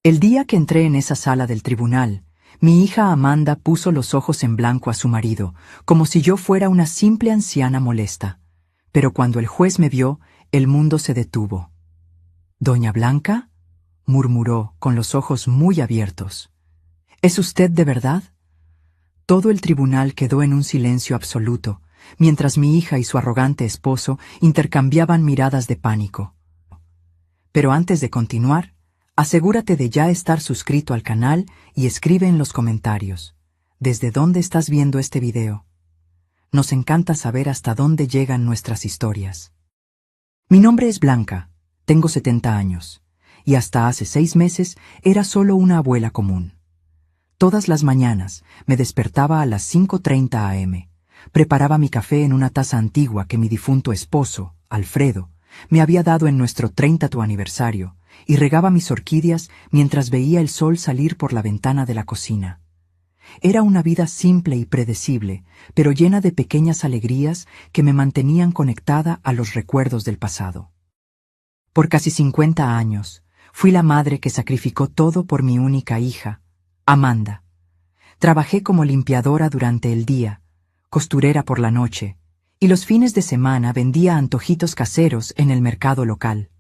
El día que entré en esa sala del tribunal, mi hija Amanda puso los ojos en blanco a su marido, como si yo fuera una simple anciana molesta. Pero cuando el juez me vio, el mundo se detuvo. «¿Doña Blanca?», murmuró, con los ojos muy abiertos. «¿Es usted de verdad?». Todo el tribunal quedó en un silencio absoluto, mientras mi hija y su arrogante esposo intercambiaban miradas de pánico. Pero antes de continuar, asegúrate de ya estar suscrito al canal y escribe en los comentarios ¿desde dónde estás viendo este video? Nos encanta saber hasta dónde llegan nuestras historias. Mi nombre es Blanca, tengo 70 años, y hasta hace 6 meses era solo una abuela común. Todas las mañanas me despertaba a las 5:30 am, preparaba mi café en una taza antigua que mi difunto esposo, Alfredo, me había dado en nuestro 30º aniversario, y regaba mis orquídeas mientras veía el sol salir por la ventana de la cocina. Era una vida simple y predecible, pero llena de pequeñas alegrías que me mantenían conectada a los recuerdos del pasado. Por casi 50 años, fui la madre que sacrificó todo por mi única hija, Amanda. Trabajé como limpiadora durante el día, costurera por la noche, y los fines de semana vendía antojitos caseros en el mercado local.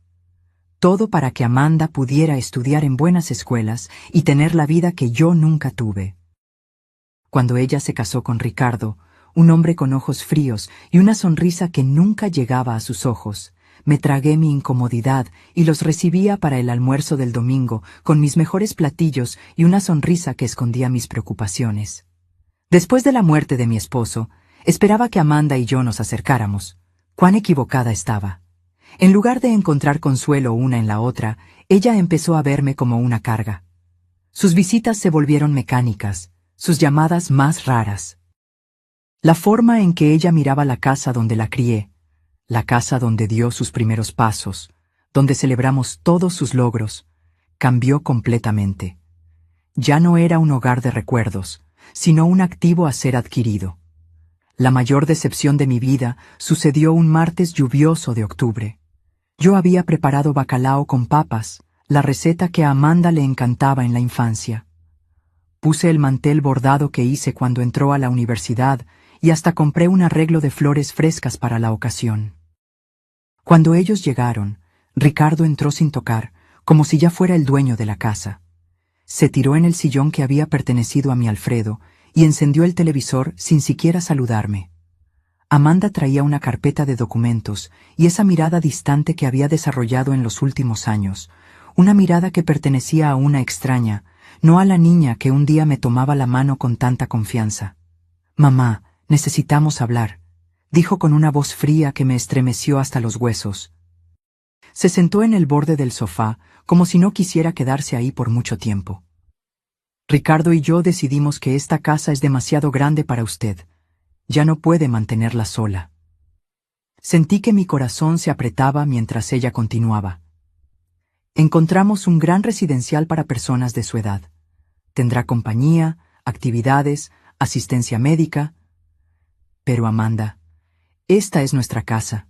Todo para que Amanda pudiera estudiar en buenas escuelas y tener la vida que yo nunca tuve. Cuando ella se casó con Ricardo, un hombre con ojos fríos y una sonrisa que nunca llegaba a sus ojos, me tragué mi incomodidad y los recibía para el almuerzo del domingo con mis mejores platillos y una sonrisa que escondía mis preocupaciones. Después de la muerte de mi esposo, esperaba que Amanda y yo nos acercáramos. Cuán equivocada estaba. En lugar de encontrar consuelo una en la otra, ella empezó a verme como una carga. Sus visitas se volvieron mecánicas, sus llamadas más raras. La forma en que ella miraba la casa donde la crié, la casa donde dio sus primeros pasos, donde celebramos todos sus logros, cambió completamente. Ya no era un hogar de recuerdos, sino un activo a ser adquirido. La mayor decepción de mi vida sucedió un martes lluvioso de octubre. Yo había preparado bacalao con papas, la receta que a Amanda le encantaba en la infancia. Puse el mantel bordado que hice cuando entró a la universidad y hasta compré un arreglo de flores frescas para la ocasión. Cuando ellos llegaron, Ricardo entró sin tocar, como si ya fuera el dueño de la casa. Se tiró en el sillón que había pertenecido a mi Alfredo y encendió el televisor sin siquiera saludarme. Amanda traía una carpeta de documentos y esa mirada distante que había desarrollado en los últimos años, una mirada que pertenecía a una extraña, no a la niña que un día me tomaba la mano con tanta confianza. «Mamá, necesitamos hablar», dijo con una voz fría que me estremeció hasta los huesos. Se sentó en el borde del sofá, como si no quisiera quedarse ahí por mucho tiempo. «Ricardo y yo decidimos que esta casa es demasiado grande para usted. Ya no puede mantenerla sola». Sentí que mi corazón se apretaba mientras ella continuaba. «Encontramos un gran residencial para personas de su edad. Tendrá compañía, actividades, asistencia médica». «Pero Amanda, esta es nuestra casa»,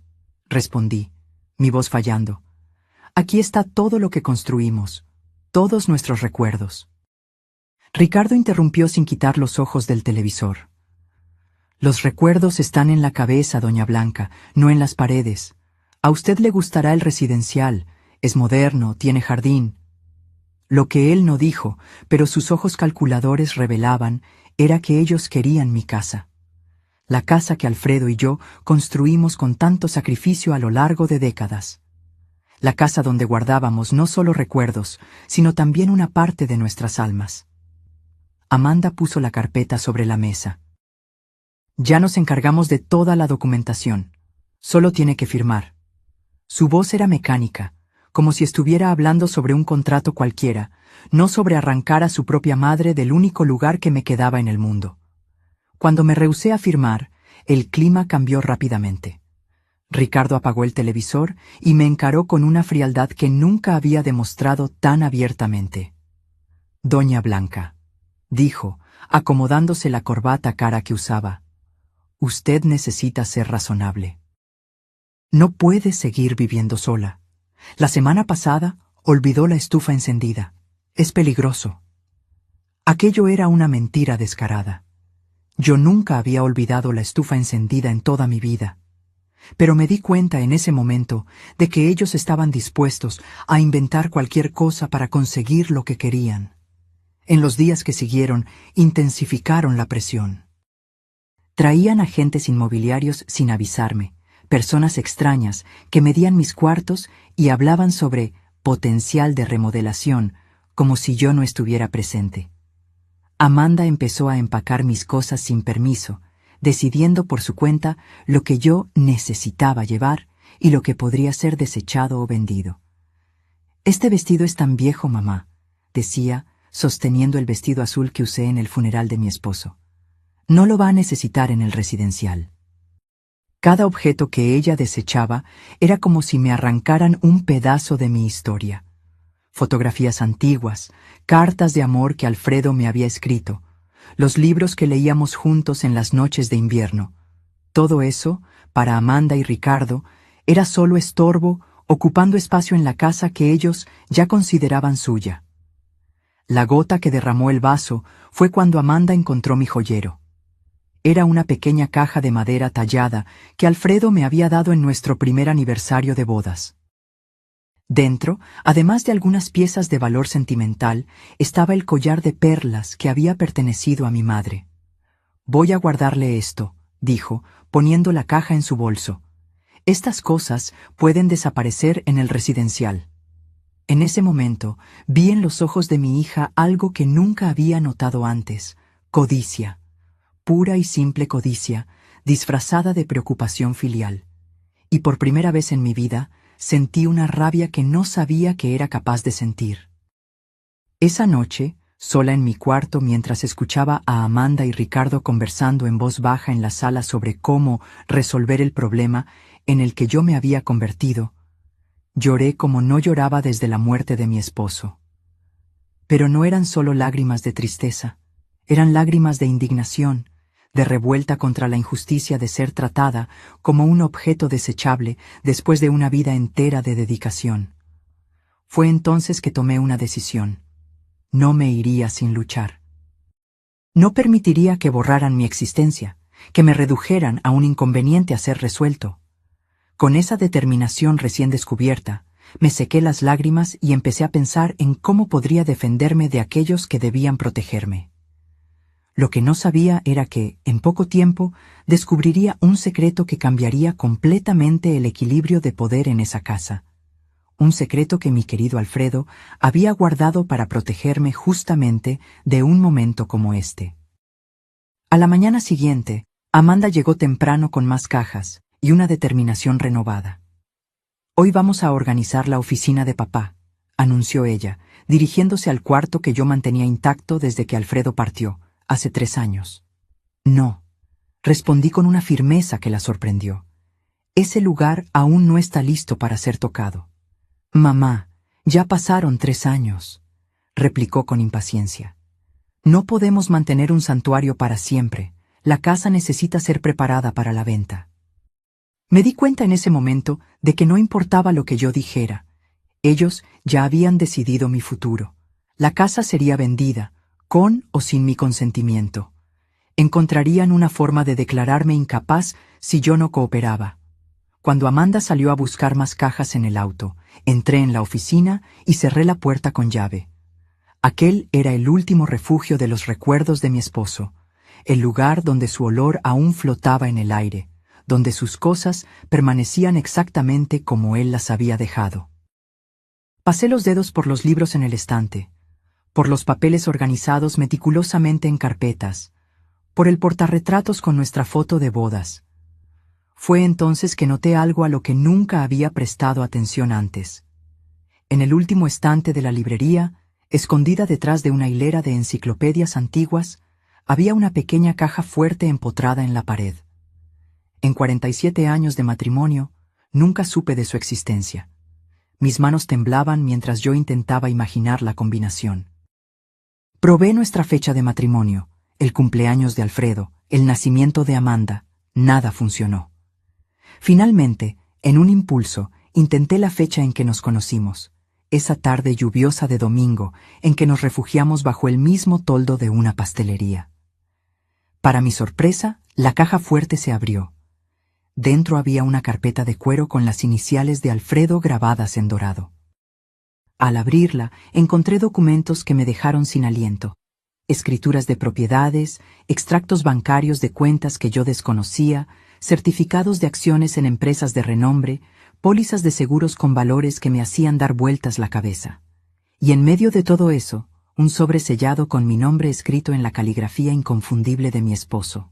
respondí, mi voz fallando. «Aquí está todo lo que construimos, todos nuestros recuerdos». Ricardo interrumpió sin quitar los ojos del televisor. «Los recuerdos están en la cabeza, doña Blanca, no en las paredes. A usted le gustará el residencial, es moderno, tiene jardín». Lo que él no dijo, pero sus ojos calculadores revelaban, era que ellos querían mi casa. La casa que Alfredo y yo construimos con tanto sacrificio a lo largo de décadas. La casa donde guardábamos no solo recuerdos, sino también una parte de nuestras almas. Amanda puso la carpeta sobre la mesa. «Ya nos encargamos de toda la documentación. Solo tiene que firmar». Su voz era mecánica, como si estuviera hablando sobre un contrato cualquiera, no sobre arrancar a su propia madre del único lugar que me quedaba en el mundo. Cuando me rehusé a firmar, el clima cambió rápidamente. Ricardo apagó el televisor y me encaró con una frialdad que nunca había demostrado tan abiertamente. «Doña Blanca», dijo, acomodándose la corbata cara que usaba, «usted necesita ser razonable. No puede seguir viviendo sola. La semana pasada olvidó la estufa encendida. Es peligroso. Aquello era una mentira descarada. Yo nunca había olvidado la estufa encendida en toda mi vida. Pero me di cuenta en ese momento de que ellos estaban dispuestos a inventar cualquier cosa para conseguir lo que querían. En los días que siguieron, intensificaron la presión. Traían agentes inmobiliarios sin avisarme, personas extrañas que medían mis cuartos y hablaban sobre potencial de remodelación, como si yo no estuviera presente. Amanda empezó a empacar mis cosas sin permiso, decidiendo por su cuenta lo que yo necesitaba llevar y lo que podría ser desechado o vendido. «Este vestido es tan viejo, mamá», decía, sosteniendo el vestido azul que usé en el funeral de mi esposo. «No lo va a necesitar en el residencial». Cada objeto que ella desechaba era como si me arrancaran un pedazo de mi historia. Fotografías antiguas, cartas de amor que Alfredo me había escrito, los libros que leíamos juntos en las noches de invierno. Todo eso, para Amanda y Ricardo, era solo estorbo, ocupando espacio en la casa que ellos ya consideraban suya. La gota que derramó el vaso fue cuando Amanda encontró mi joyero. Era una pequeña caja de madera tallada que Alfredo me había dado en nuestro primer aniversario de bodas. Dentro, además de algunas piezas de valor sentimental, estaba el collar de perlas que había pertenecido a mi madre. «Voy a guardarle esto», dijo, poniendo la caja en su bolso. «Estas cosas pueden desaparecer en el residencial». En ese momento, vi en los ojos de mi hija algo que nunca había notado antes: codicia. Pura y simple codicia, disfrazada de preocupación filial. Y por primera vez en mi vida, sentí una rabia que no sabía que era capaz de sentir. Esa noche, sola en mi cuarto mientras escuchaba a Amanda y Ricardo conversando en voz baja en la sala sobre cómo resolver el problema en el que yo me había convertido, lloré como no lloraba desde la muerte de mi esposo. Pero no eran solo lágrimas de tristeza, eran lágrimas de indignación, de revuelta contra la injusticia de ser tratada como un objeto desechable después de una vida entera de dedicación. Fue entonces que tomé una decisión. No me iría sin luchar. No permitiría que borraran mi existencia, que me redujeran a un inconveniente a ser resuelto. Con esa determinación recién descubierta, me sequé las lágrimas y empecé a pensar en cómo podría defenderme de aquellos que debían protegerme. Lo que no sabía era que, en poco tiempo, descubriría un secreto que cambiaría completamente el equilibrio de poder en esa casa. Un secreto que mi querido Alfredo había guardado para protegerme justamente de un momento como este. A la mañana siguiente, Amanda llegó temprano con más cajas y una determinación renovada. «Hoy vamos a organizar la oficina de papá», anunció ella, dirigiéndose al cuarto que yo mantenía intacto desde que Alfredo partió, hace 3 años. «No», respondí con una firmeza que la sorprendió. «Ese lugar aún no está listo para ser tocado». «Mamá, ya pasaron 3 años», replicó con impaciencia. «No podemos mantener un santuario para siempre. La casa necesita ser preparada para la venta». Me di cuenta en ese momento de que no importaba lo que yo dijera. Ellos ya habían decidido mi futuro. La casa sería vendida, con o sin mi consentimiento. Encontrarían una forma de declararme incapaz si yo no cooperaba. Cuando Amanda salió a buscar más cajas en el auto, entré en la oficina y cerré la puerta con llave. Aquel era el último refugio de los recuerdos de mi esposo, el lugar donde su olor aún flotaba en el aire, donde sus cosas permanecían exactamente como él las había dejado. Pasé los dedos por los libros en el estante, por los papeles organizados meticulosamente en carpetas, por el portarretratos con nuestra foto de bodas. Fue entonces que noté algo a lo que nunca había prestado atención antes. En el último estante de la librería, escondida detrás de una hilera de enciclopedias antiguas, había una pequeña caja fuerte empotrada en la pared. En 47 años de matrimonio, nunca supe de su existencia. Mis manos temblaban mientras yo intentaba imaginar la combinación. Probé nuestra fecha de matrimonio, el cumpleaños de Alfredo, el nacimiento de Amanda. Nada funcionó. Finalmente, en un impulso, intenté la fecha en que nos conocimos, esa tarde lluviosa de domingo en que nos refugiamos bajo el mismo toldo de una pastelería. Para mi sorpresa, la caja fuerte se abrió. Dentro había una carpeta de cuero con las iniciales de Alfredo grabadas en dorado. Al abrirla, encontré documentos que me dejaron sin aliento. Escrituras de propiedades, extractos bancarios de cuentas que yo desconocía, certificados de acciones en empresas de renombre, pólizas de seguros con valores que me hacían dar vueltas la cabeza. Y en medio de todo eso, un sobre sellado con mi nombre escrito en la caligrafía inconfundible de mi esposo.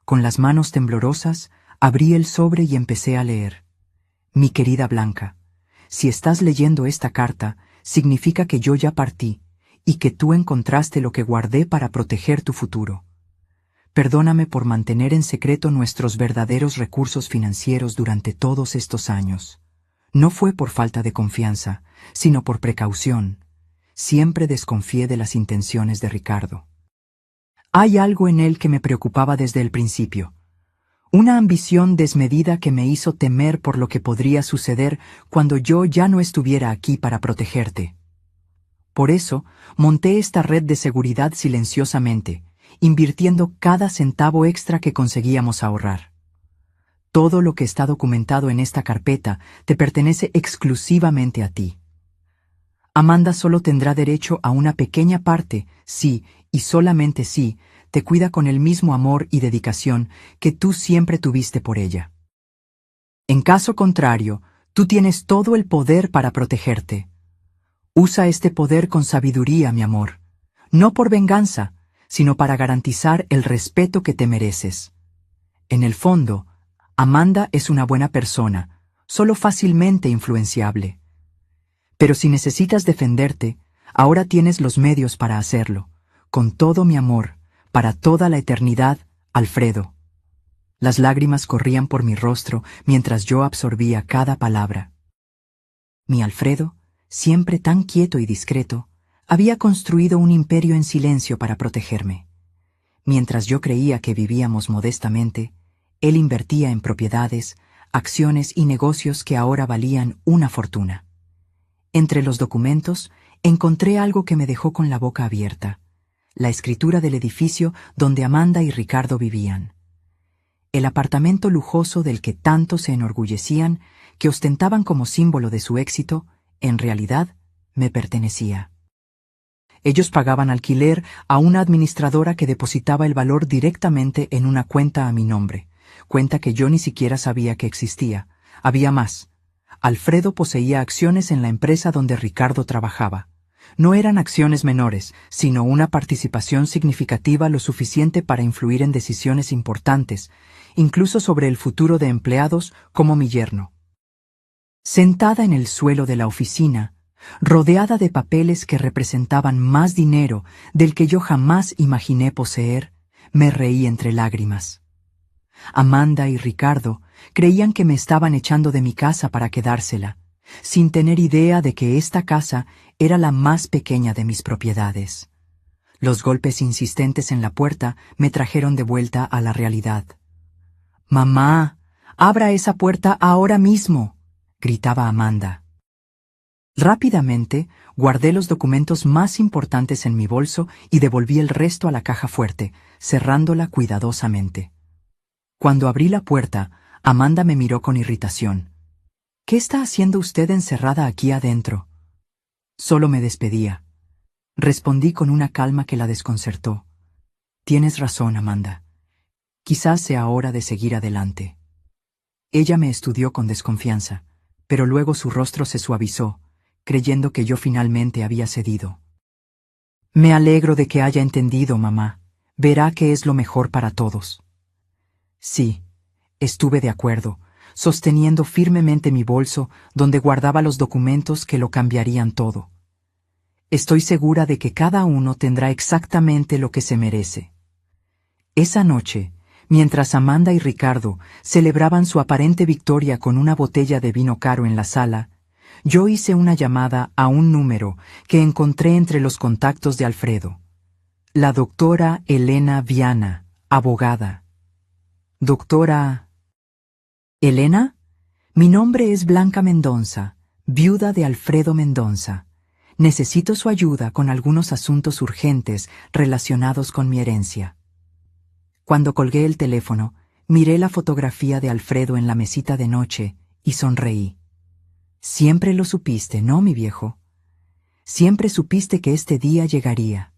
Con las manos temblorosas, abrí el sobre y empecé a leer. Mi querida Blanca, si estás leyendo esta carta, significa que yo ya partí y que tú encontraste lo que guardé para proteger tu futuro. Perdóname por mantener en secreto nuestros verdaderos recursos financieros durante todos estos años. No fue por falta de confianza, sino por precaución. Siempre desconfié de las intenciones de Ricardo. Hay algo en él que me preocupaba desde el principio. Una ambición desmedida que me hizo temer por lo que podría suceder cuando yo ya no estuviera aquí para protegerte. Por eso, monté esta red de seguridad silenciosamente, invirtiendo cada centavo extra que conseguíamos ahorrar. Todo lo que está documentado en esta carpeta te pertenece exclusivamente a ti. Amanda solo tendrá derecho a una pequeña parte si, y solamente si, te cuida con el mismo amor y dedicación que tú siempre tuviste por ella. En caso contrario, tú tienes todo el poder para protegerte. Usa este poder con sabiduría, mi amor, no por venganza, sino para garantizar el respeto que te mereces. En el fondo, Amanda es una buena persona, solo fácilmente influenciable. Pero si necesitas defenderte, ahora tienes los medios para hacerlo, con todo mi amor, para toda la eternidad, Alfredo. Las lágrimas corrían por mi rostro mientras yo absorbía cada palabra. Mi Alfredo, siempre tan quieto y discreto, había construido un imperio en silencio para protegerme. Mientras yo creía que vivíamos modestamente, él invertía en propiedades, acciones y negocios que ahora valían una fortuna. Entre los documentos, encontré algo que me dejó con la boca abierta: la escritura del edificio donde Amanda y Ricardo vivían. El apartamento lujoso del que tanto se enorgullecían, que ostentaban como símbolo de su éxito, en realidad me pertenecía. Ellos pagaban alquiler a una administradora que depositaba el valor directamente en una cuenta a mi nombre, cuenta que yo ni siquiera sabía que existía. Había más. Alfredo poseía acciones en la empresa donde Ricardo trabajaba. No eran acciones menores, sino una participación significativa lo suficiente para influir en decisiones importantes, incluso sobre el futuro de empleados como mi yerno. Sentada en el suelo de la oficina, rodeada de papeles que representaban más dinero del que yo jamás imaginé poseer, me reí entre lágrimas. Amanda y Ricardo creían que me estaban echando de mi casa para quedársela, sin tener idea de que esta casa era la más pequeña de mis propiedades. Los golpes insistentes en la puerta me trajeron de vuelta a la realidad. «¡Mamá! ¡Abra esa puerta ahora mismo!», gritaba Amanda. Rápidamente, guardé los documentos más importantes en mi bolso y devolví el resto a la caja fuerte, cerrándola cuidadosamente. Cuando abrí la puerta, Amanda me miró con irritación. «¿Qué está haciendo usted encerrada aquí adentro?». Solo me despedía. Respondí con una calma que la desconcertó. «Tienes razón, Amanda. Quizás sea hora de seguir adelante». Ella me estudió con desconfianza, pero luego su rostro se suavizó, creyendo que yo finalmente había cedido. «Me alegro de que haya entendido, mamá. Verá que es lo mejor para todos». Sí, estuve de acuerdo, sosteniendo firmemente mi bolso donde guardaba los documentos que lo cambiarían todo. Estoy segura de que cada uno tendrá exactamente lo que se merece. Esa noche, mientras Amanda y Ricardo celebraban su aparente victoria con una botella de vino caro en la sala, yo hice una llamada a un número que encontré entre los contactos de Alfredo. La doctora Elena Viana, abogada. «Doctora...». «¿Elena? Mi nombre es Blanca Mendonza. viuda de Alfredo Mendonza. Necesito su ayuda con algunos asuntos urgentes relacionados con mi herencia. Cuando colgué el teléfono, miré la fotografía de Alfredo en la mesita de noche y sonreí. Siempre lo supiste, ¿no, mi viejo? Siempre supiste que este día llegaría.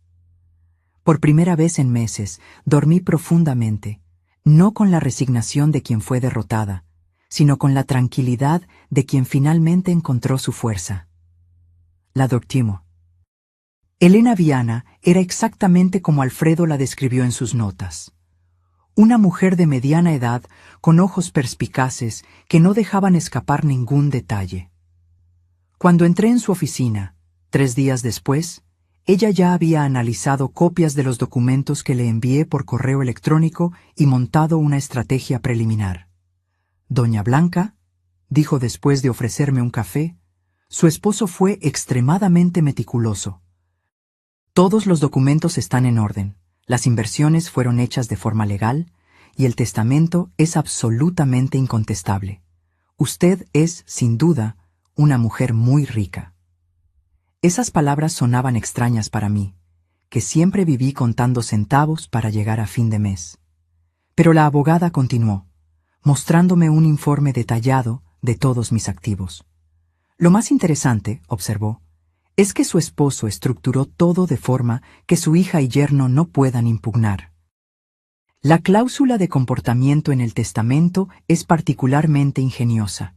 Por primera vez en meses, dormí profundamente, no con la resignación de quien fue derrotada, sino con la tranquilidad de quien finalmente encontró su fuerza. La Doctimo. Elena Viana era exactamente como Alfredo la describió en sus notas. Una mujer de mediana edad, con ojos perspicaces que no dejaban escapar ningún detalle. Cuando entré en su oficina, 3 días después, ella ya había analizado copias de los documentos que le envié por correo electrónico y montado una estrategia preliminar. Doña Blanca, dijo después de ofrecerme un café, su esposo fue extremadamente meticuloso. Todos los documentos están en orden, las inversiones fueron hechas de forma legal y el testamento es absolutamente incontestable. Usted es, sin duda, una mujer muy rica. Esas palabras sonaban extrañas para mí, que siempre viví contando centavos para llegar a fin de mes. Pero la abogada continuó, mostrándome un informe detallado de todos mis activos. Lo más interesante, observó, es que su esposo estructuró todo de forma que su hija y yerno no puedan impugnar. La cláusula de comportamiento en el testamento es particularmente ingeniosa.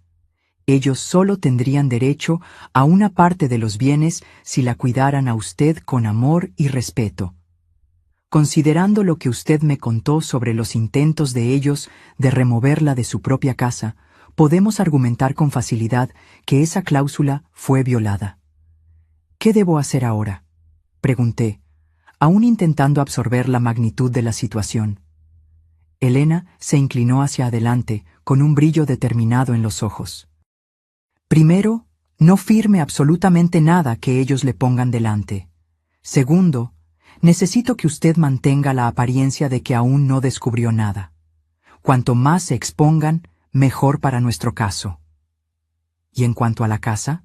Ellos solo tendrían derecho a una parte de los bienes si la cuidaran a usted con amor y respeto. Considerando lo que usted me contó sobre los intentos de ellos de removerla de su propia casa, podemos argumentar con facilidad que esa cláusula fue violada. ¿Qué debo hacer ahora?, pregunté, aún intentando absorber la magnitud de la situación. Elena se inclinó hacia adelante con un brillo determinado en los ojos. Primero, no firme absolutamente nada que ellos le pongan delante. Segundo, necesito que usted mantenga la apariencia de que aún no descubrió nada. Cuanto más se expongan, mejor para nuestro caso. ¿Y en cuanto a la casa?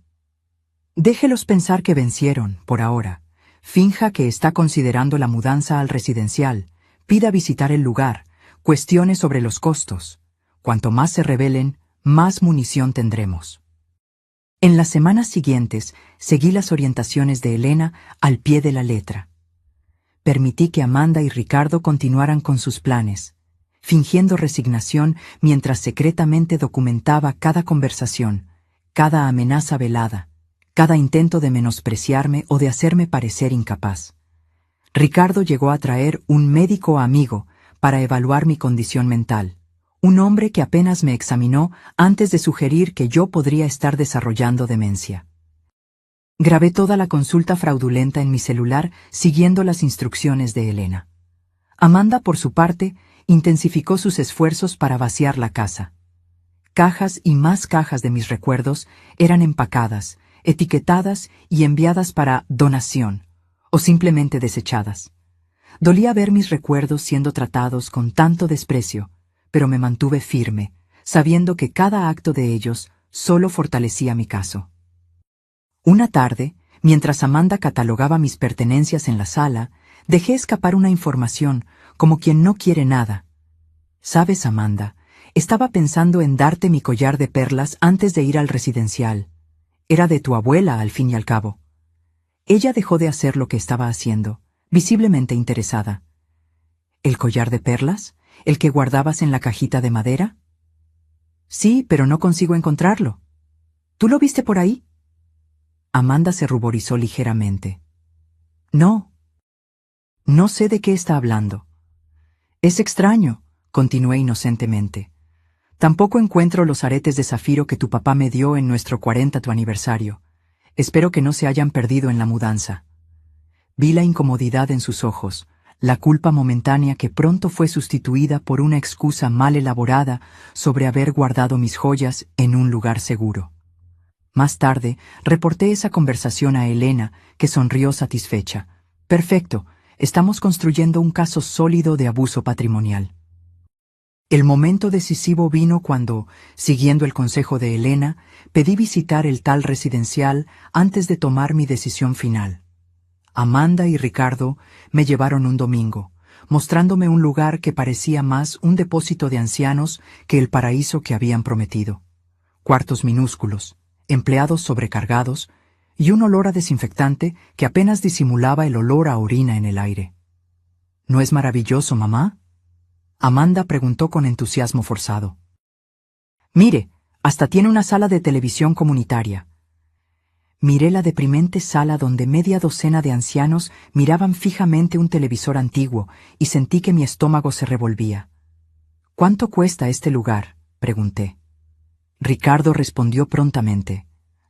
Déjelos pensar que vencieron, por ahora. Finja que está considerando la mudanza al residencial, pida visitar el lugar, cuestione sobre los costos. Cuanto más se rebelen, más munición tendremos. En las semanas siguientes, seguí las orientaciones de Elena al pie de la letra. Permití que Amanda y Ricardo continuaran con sus planes, fingiendo resignación mientras secretamente documentaba cada conversación, cada amenaza velada, cada intento de menospreciarme o de hacerme parecer incapaz. Ricardo llegó a traer un médico amigo para evaluar mi condición mental, un hombre que apenas me examinó antes de sugerir que yo podría estar desarrollando demencia. Grabé toda la consulta fraudulenta en mi celular siguiendo las instrucciones de Elena. Amanda, por su parte, intensificó sus esfuerzos para vaciar la casa. Cajas y más cajas de mis recuerdos eran empacadas, etiquetadas y enviadas para donación, o simplemente desechadas. Dolía ver mis recuerdos siendo tratados con tanto desprecio, pero me mantuve firme, sabiendo que cada acto de ellos solo fortalecía mi caso. Una tarde, mientras Amanda catalogaba mis pertenencias en la sala, dejé escapar una información, como quien no quiere nada. ¿Sabes, Amanda? Estaba pensando en darte mi collar de perlas antes de ir al residencial. Era de tu abuela, al fin y al cabo. Ella dejó de hacer lo que estaba haciendo, visiblemente interesada. ¿El collar de perlas? ¿El que guardabas en la cajita de madera? Sí, pero no consigo encontrarlo. ¿Tú lo viste por ahí? Amanda se ruborizó ligeramente. No. No sé de qué está hablando. Es extraño, continué inocentemente. Tampoco encuentro los aretes de zafiro que tu papá me dio en nuestro 40º aniversario. Espero que no se hayan perdido en la mudanza. Vi la incomodidad en sus ojos, la culpa momentánea que pronto fue sustituida por una excusa mal elaborada sobre haber guardado mis joyas en un lugar seguro. Más tarde, reporté esa conversación a Elena, que sonrió satisfecha. Perfecto, estamos construyendo un caso sólido de abuso patrimonial. El momento decisivo vino cuando, siguiendo el consejo de Elena, pedí visitar el tal residencial antes de tomar mi decisión final. Amanda y Ricardo me llevaron un domingo, mostrándome un lugar que parecía más un depósito de ancianos que el paraíso que habían prometido. Cuartos minúsculos, empleados sobrecargados y un olor a desinfectante que apenas disimulaba el olor a orina en el aire. ¿No es maravilloso, mamá?, Amanda preguntó con entusiasmo forzado. Mire, hasta tiene una sala de televisión comunitaria. Miré la deprimente sala donde media docena de ancianos miraban fijamente un televisor antiguo y sentí que mi estómago se revolvía. ¿Cuánto cuesta este lugar?, pregunté. Ricardo respondió prontamente.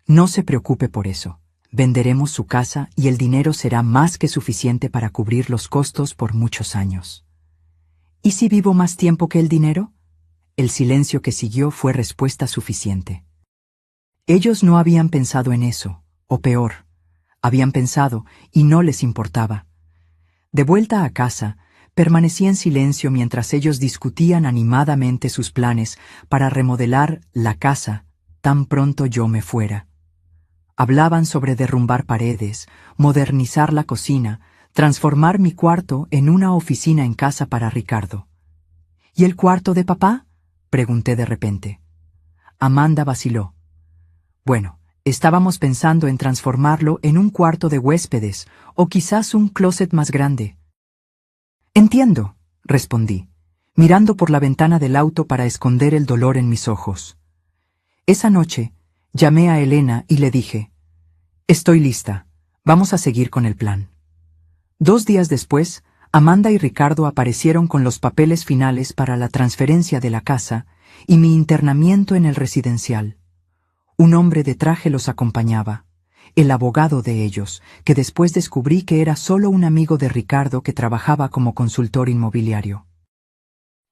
No se preocupe por eso. Venderemos su casa y el dinero será más que suficiente para cubrir los costos por muchos años. ¿Y si vivo más tiempo que el dinero? El silencio que siguió fue respuesta suficiente. Ellos no habían pensado en eso, o peor, habían pensado y no les importaba. De vuelta a casa, permanecí en silencio mientras ellos discutían animadamente sus planes para remodelar la casa tan pronto yo me fuera. Hablaban sobre derrumbar paredes, modernizar la cocina, transformar mi cuarto en una oficina en casa para Ricardo. ¿Y el cuarto de papá?, pregunté de repente. Amanda vaciló. Bueno, estábamos pensando en transformarlo en un cuarto de huéspedes o quizás un closet más grande. Entiendo, respondí, mirando por la ventana del auto para esconder el dolor en mis ojos. Esa noche, llamé a Elena y le dije, estoy lista, vamos a seguir con el plan. 2 días después, Amanda y Ricardo aparecieron con los papeles finales para la transferencia de la casa y mi internamiento en el residencial. Un hombre de traje los acompañaba, el abogado de ellos, que después descubrí que era solo un amigo de Ricardo que trabajaba como consultor inmobiliario.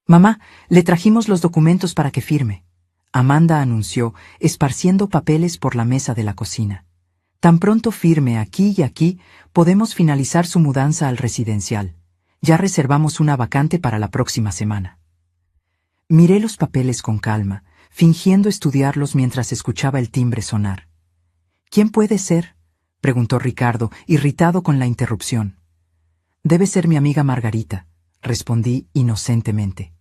Mamá, le trajimos los documentos para que firme, Amanda anunció, esparciendo papeles por la mesa de la cocina. Tan pronto firme aquí y aquí, podemos finalizar su mudanza al residencial. Ya reservamos una vacante para la próxima semana. Miré los papeles con calma, fingiendo estudiarlos mientras escuchaba el timbre sonar. ¿Quién puede ser?, preguntó Ricardo, irritado con la interrupción. Debe ser mi amiga Margarita, respondí inocentemente.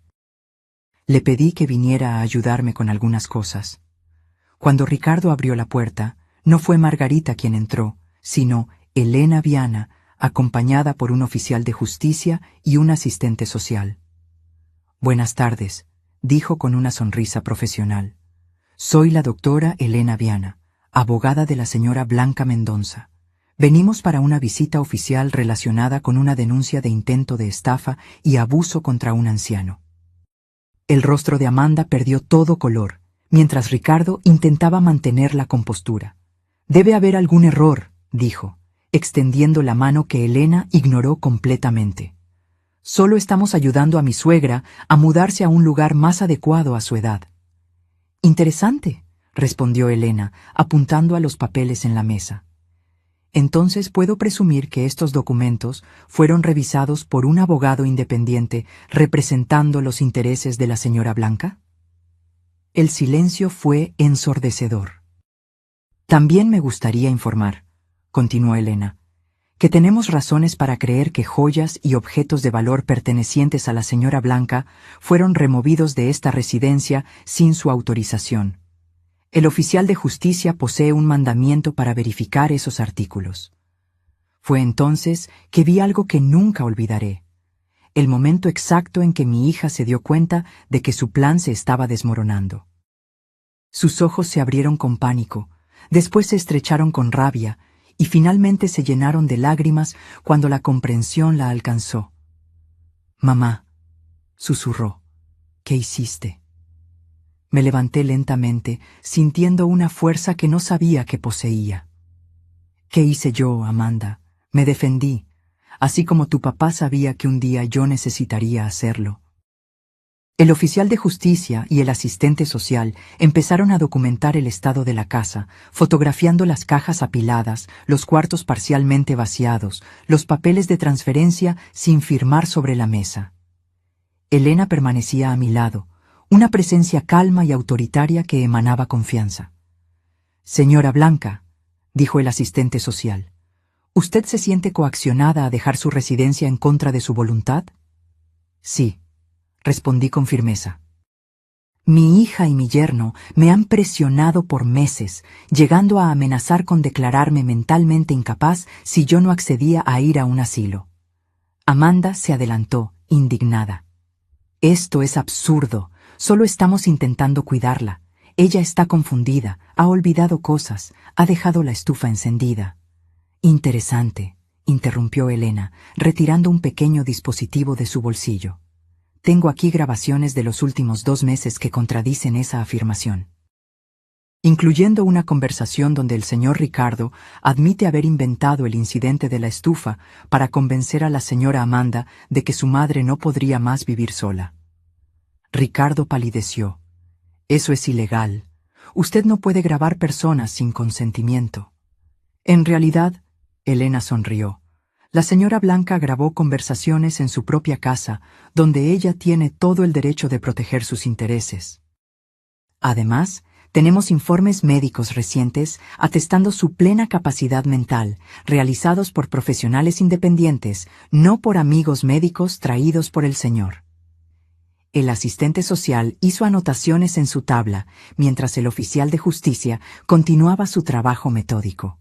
Le pedí que viniera a ayudarme con algunas cosas. Cuando Ricardo abrió la puerta, no fue Margarita quien entró, sino Elena Viana, acompañada por un oficial de justicia y un asistente social. Buenas tardes, dijo con una sonrisa profesional. Soy la doctora Elena Viana, abogada de la señora Blanca Mendonza. Venimos para una visita oficial relacionada con una denuncia de intento de estafa y abuso contra un anciano. El rostro de Amanda perdió todo color, mientras Ricardo intentaba mantener la compostura. Debe haber algún error, dijo, extendiendo la mano que Elena ignoró completamente. Solo estamos ayudando a mi suegra a mudarse a un lugar más adecuado a su edad. Interesante, respondió Elena, apuntando a los papeles en la mesa. Entonces puedo presumir que estos documentos fueron revisados por un abogado independiente representando los intereses de la señora Blanca. El silencio fue ensordecedor. También me gustaría informar, continuó Elena, que tenemos razones para creer que joyas y objetos de valor pertenecientes a la señora Blanca fueron removidos de esta residencia sin su autorización. El oficial de justicia posee un mandamiento para verificar esos artículos. Fue entonces que vi algo que nunca olvidaré. El momento exacto en que mi hija se dio cuenta de que su plan se estaba desmoronando. Sus ojos se abrieron con pánico, después se estrecharon con rabia y finalmente se llenaron de lágrimas cuando la comprensión la alcanzó. «Mamá», susurró, «¿qué hiciste?» Me levanté lentamente, sintiendo una fuerza que no sabía que poseía. «¿Qué hice yo, Amanda? Me defendí, así como tu papá sabía que un día yo necesitaría hacerlo». El oficial de justicia y el asistente social empezaron a documentar el estado de la casa, fotografiando las cajas apiladas, los cuartos parcialmente vaciados, los papeles de transferencia sin firmar sobre la mesa. Elena permanecía a mi lado, una presencia calma y autoritaria que emanaba confianza. «Señora Blanca», dijo el asistente social, «¿usted se siente coaccionada a dejar su residencia en contra de su voluntad?» «Sí», respondí con firmeza. «Mi hija y mi yerno me han presionado por meses, llegando a amenazar con declararme mentalmente incapaz si yo no accedía a ir a un asilo». Amanda se adelantó, indignada. «Esto es absurdo. Solo estamos intentando cuidarla. Ella está confundida, ha olvidado cosas, ha dejado la estufa encendida». «Interesante», interrumpió Elena, retirando un pequeño dispositivo de su bolsillo. «Tengo aquí grabaciones de los últimos 2 meses que contradicen esa afirmación, incluyendo una conversación donde el señor Ricardo admite haber inventado el incidente de la estufa para convencer a la señora Amanda de que su madre no podría más vivir sola». Ricardo palideció. «Eso es ilegal. Usted no puede grabar personas sin consentimiento». «En realidad», Elena sonrió, «la señora Blanca grabó conversaciones en su propia casa, donde ella tiene todo el derecho de proteger sus intereses. Además, tenemos informes médicos recientes atestando su plena capacidad mental, realizados por profesionales independientes, no por amigos médicos traídos por el señor». El asistente social hizo anotaciones en su tabla, mientras el oficial de justicia continuaba su trabajo metódico.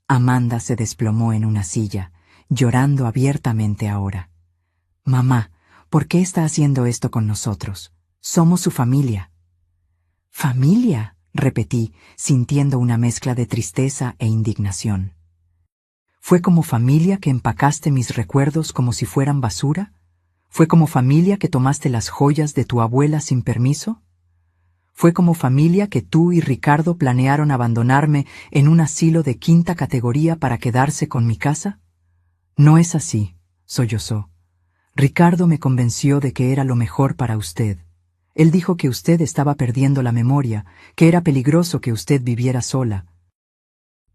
Amanda se desplomó en una silla, llorando abiertamente ahora. «Mamá, ¿por qué está haciendo esto con nosotros? Somos su familia». «¿Familia?», repetí, sintiendo una mezcla de tristeza e indignación. «¿Fue como familia que empacaste mis recuerdos como si fueran basura? ¿Fue como familia que tomaste las joyas de tu abuela sin permiso? ¿Fue como familia que tú y Ricardo planearon abandonarme en un asilo de 5ª categoría para quedarse con mi casa?» «No es así», sollozó. «Ricardo me convenció de que era lo mejor para usted. Él dijo que usted estaba perdiendo la memoria, que era peligroso que usted viviera sola».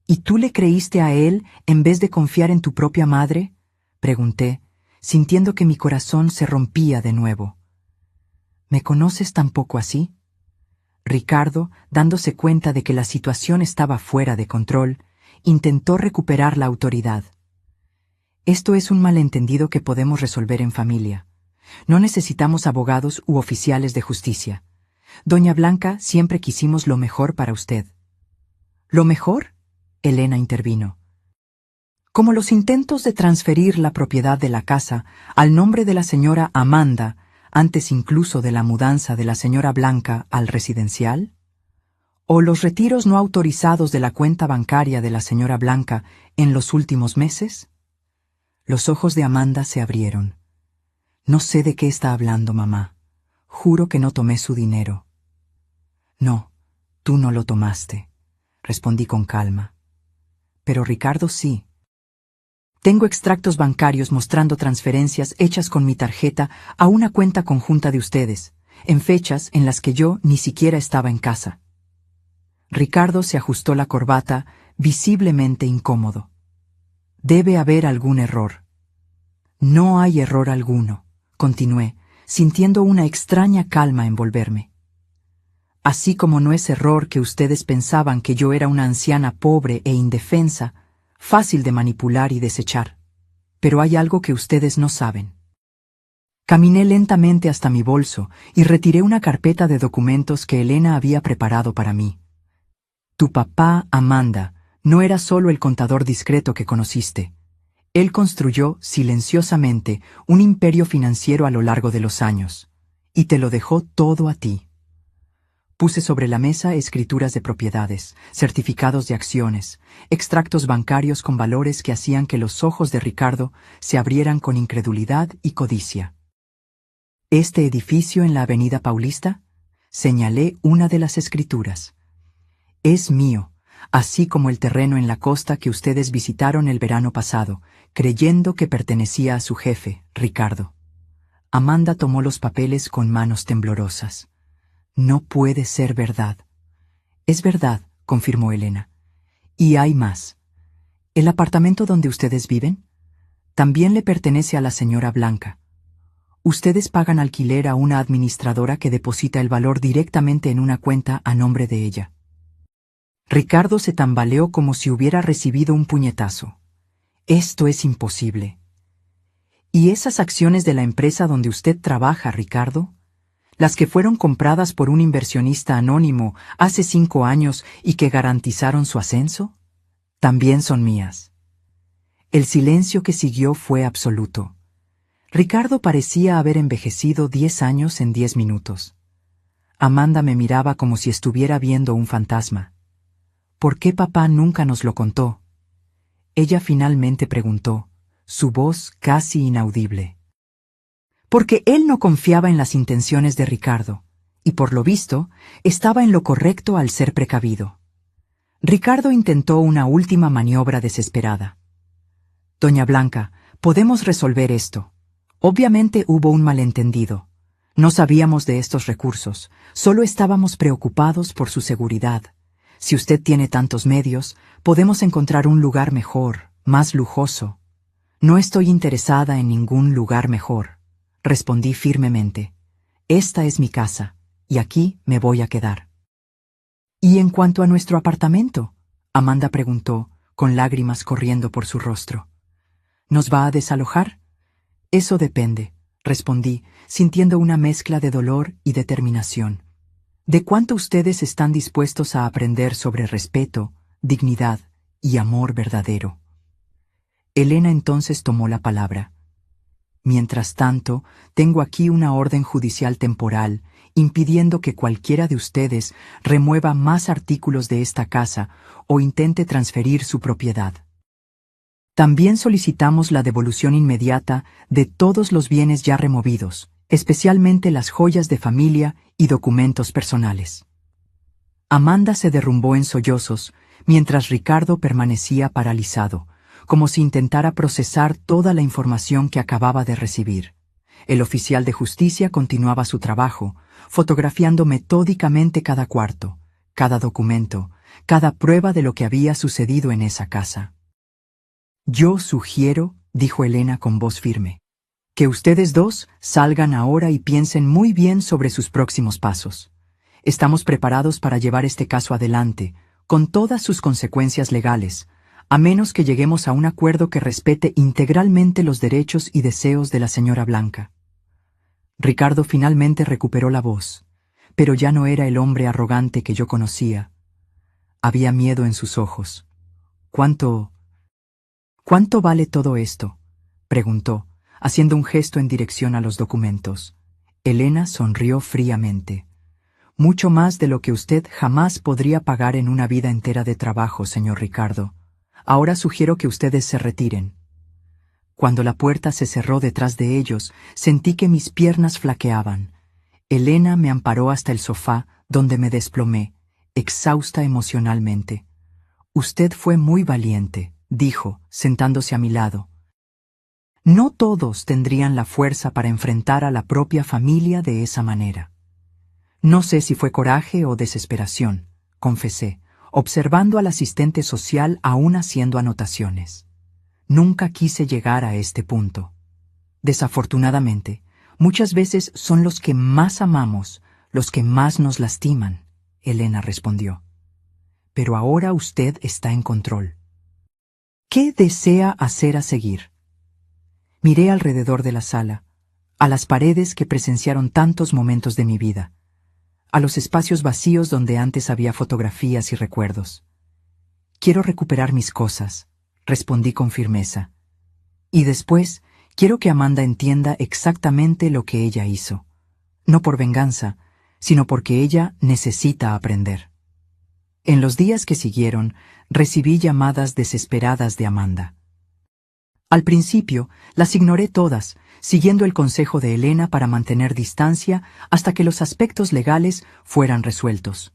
«¿Y tú le creíste a él en vez de confiar en tu propia madre?», pregunté, sintiendo que mi corazón se rompía de nuevo. «¿Me conoces tampoco así?» Ricardo, dándose cuenta de que la situación estaba fuera de control, intentó recuperar la autoridad. «Esto es un malentendido que podemos resolver en familia. No necesitamos abogados u oficiales de justicia. Doña Blanca, siempre quisimos lo mejor para usted». «¿Lo mejor?», Elena intervino. «Como los intentos de transferir la propiedad de la casa al nombre de la señora Amanda, antes incluso de la mudanza de la señora Blanca al residencial, o los retiros no autorizados de la cuenta bancaria de la señora Blanca en los últimos meses». Los ojos de Amanda se abrieron. «No sé de qué está hablando, mamá. Juro que no tomé su dinero». «No, tú no lo tomaste», respondí con calma. «Pero Ricardo sí. Tengo extractos bancarios mostrando transferencias hechas con mi tarjeta a una cuenta conjunta de ustedes, en fechas en las que yo ni siquiera estaba en casa». Ricardo se ajustó la corbata, visiblemente incómodo. «Debe haber algún error». «No hay error alguno», continué, sintiendo una extraña calma envolverme. «Así como no es error que ustedes pensaban que yo era una anciana pobre e indefensa, fácil de manipular y desechar. Pero hay algo que ustedes no saben». Caminé lentamente hasta mi bolso y retiré una carpeta de documentos que Elena había preparado para mí. «Tu papá, Amanda, no era solo el contador discreto que conociste. Él construyó, silenciosamente, un imperio financiero a lo largo de los años, y te lo dejó todo a ti». Puse sobre la mesa escrituras de propiedades, certificados de acciones, extractos bancarios con valores que hacían que los ojos de Ricardo se abrieran con incredulidad y codicia. «¿Este edificio en la Avenida Paulista?», señalé una de las escrituras. «Es mío, así como el terreno en la costa que ustedes visitaron el verano pasado, creyendo que pertenecía a su jefe, Ricardo». Amanda tomó los papeles con manos temblorosas. «No puede ser verdad». «Es verdad», confirmó Elena. «Y hay más. ¿El apartamento donde ustedes viven? También le pertenece a la señora Blanca». Ustedes pagan alquiler a una administradora que deposita el valor directamente en una cuenta a nombre de ella. Ricardo se tambaleó como si hubiera recibido un puñetazo. Esto es imposible. ¿Y esas acciones de la empresa donde usted trabaja, Ricardo? Las que fueron compradas por un inversionista anónimo hace 5 años y que garantizaron su ascenso, también son mías. El silencio que siguió fue absoluto. Ricardo parecía haber envejecido 10 años en 10 minutos. Amanda me miraba como si estuviera viendo un fantasma. ¿Por qué papá nunca nos lo contó? Ella finalmente preguntó, su voz casi inaudible. Porque él no confiaba en las intenciones de Ricardo, y por lo visto, estaba en lo correcto al ser precavido. Ricardo intentó una última maniobra desesperada. Doña Blanca, podemos resolver esto. Obviamente hubo un malentendido. No sabíamos de estos recursos, solo estábamos preocupados por su seguridad. Si usted tiene tantos medios, podemos encontrar un lugar mejor, más lujoso. No estoy interesada en ningún lugar mejor, respondí firmemente. Esta es mi casa, y aquí me voy a quedar. ¿Y en cuanto a nuestro apartamento? Amanda preguntó, con lágrimas corriendo por su rostro. ¿Nos va a desalojar? Eso depende, respondí, sintiendo una mezcla de dolor y determinación. ¿De cuánto ustedes están dispuestos a aprender sobre respeto, dignidad y amor verdadero? Elena entonces tomó la palabra. Mientras tanto, tengo aquí una orden judicial temporal impidiendo que cualquiera de ustedes remueva más artículos de esta casa o intente transferir su propiedad. También solicitamos la devolución inmediata de todos los bienes ya removidos, especialmente las joyas de familia y documentos personales. Amanda se derrumbó en sollozos, mientras Ricardo permanecía paralizado, como si intentara procesar toda la información que acababa de recibir. El oficial de justicia continuaba su trabajo, fotografiando metódicamente cada cuarto, cada documento, cada prueba de lo que había sucedido en esa casa. Yo sugiero, dijo Elena con voz firme, que ustedes dos salgan ahora y piensen muy bien sobre sus próximos pasos. Estamos preparados para llevar este caso adelante, con todas sus consecuencias legales, a menos que lleguemos a un acuerdo que respete integralmente los derechos y deseos de la señora Blanca. Ricardo finalmente recuperó la voz, pero ya no era el hombre arrogante que yo conocía. Había miedo en sus ojos. ¿Cuánto vale todo esto?, preguntó, haciendo un gesto en dirección a los documentos. Elena sonrió fríamente. Mucho más de lo que usted jamás podría pagar en una vida entera de trabajo, señor Ricardo. Ahora sugiero que ustedes se retiren. Cuando la puerta se cerró detrás de ellos, sentí que mis piernas flaqueaban. Elena me amparó hasta el sofá, donde me desplomé, exhausta emocionalmente. Usted fue muy valiente, dijo, sentándose a mi lado. No todos tendrían la fuerza para enfrentar a la propia familia de esa manera. No sé si fue coraje o desesperación, confesé, observando al asistente social aún haciendo anotaciones. Nunca quise llegar a este punto. Desafortunadamente, muchas veces son los que más amamos, los que más nos lastiman, Elena respondió. Pero ahora usted está en control. ¿Qué desea hacer a seguir? Miré alrededor de la sala, a las paredes que presenciaron tantos momentos de mi vida, a los espacios vacíos donde antes había fotografías y recuerdos. Quiero recuperar mis cosas, respondí con firmeza. Y después, quiero que Amanda entienda exactamente lo que ella hizo. No por venganza, sino porque ella necesita aprender. En los días que siguieron, recibí llamadas desesperadas de Amanda. Al principio, las ignoré todas, siguiendo el consejo de Elena para mantener distancia hasta que los aspectos legales fueran resueltos.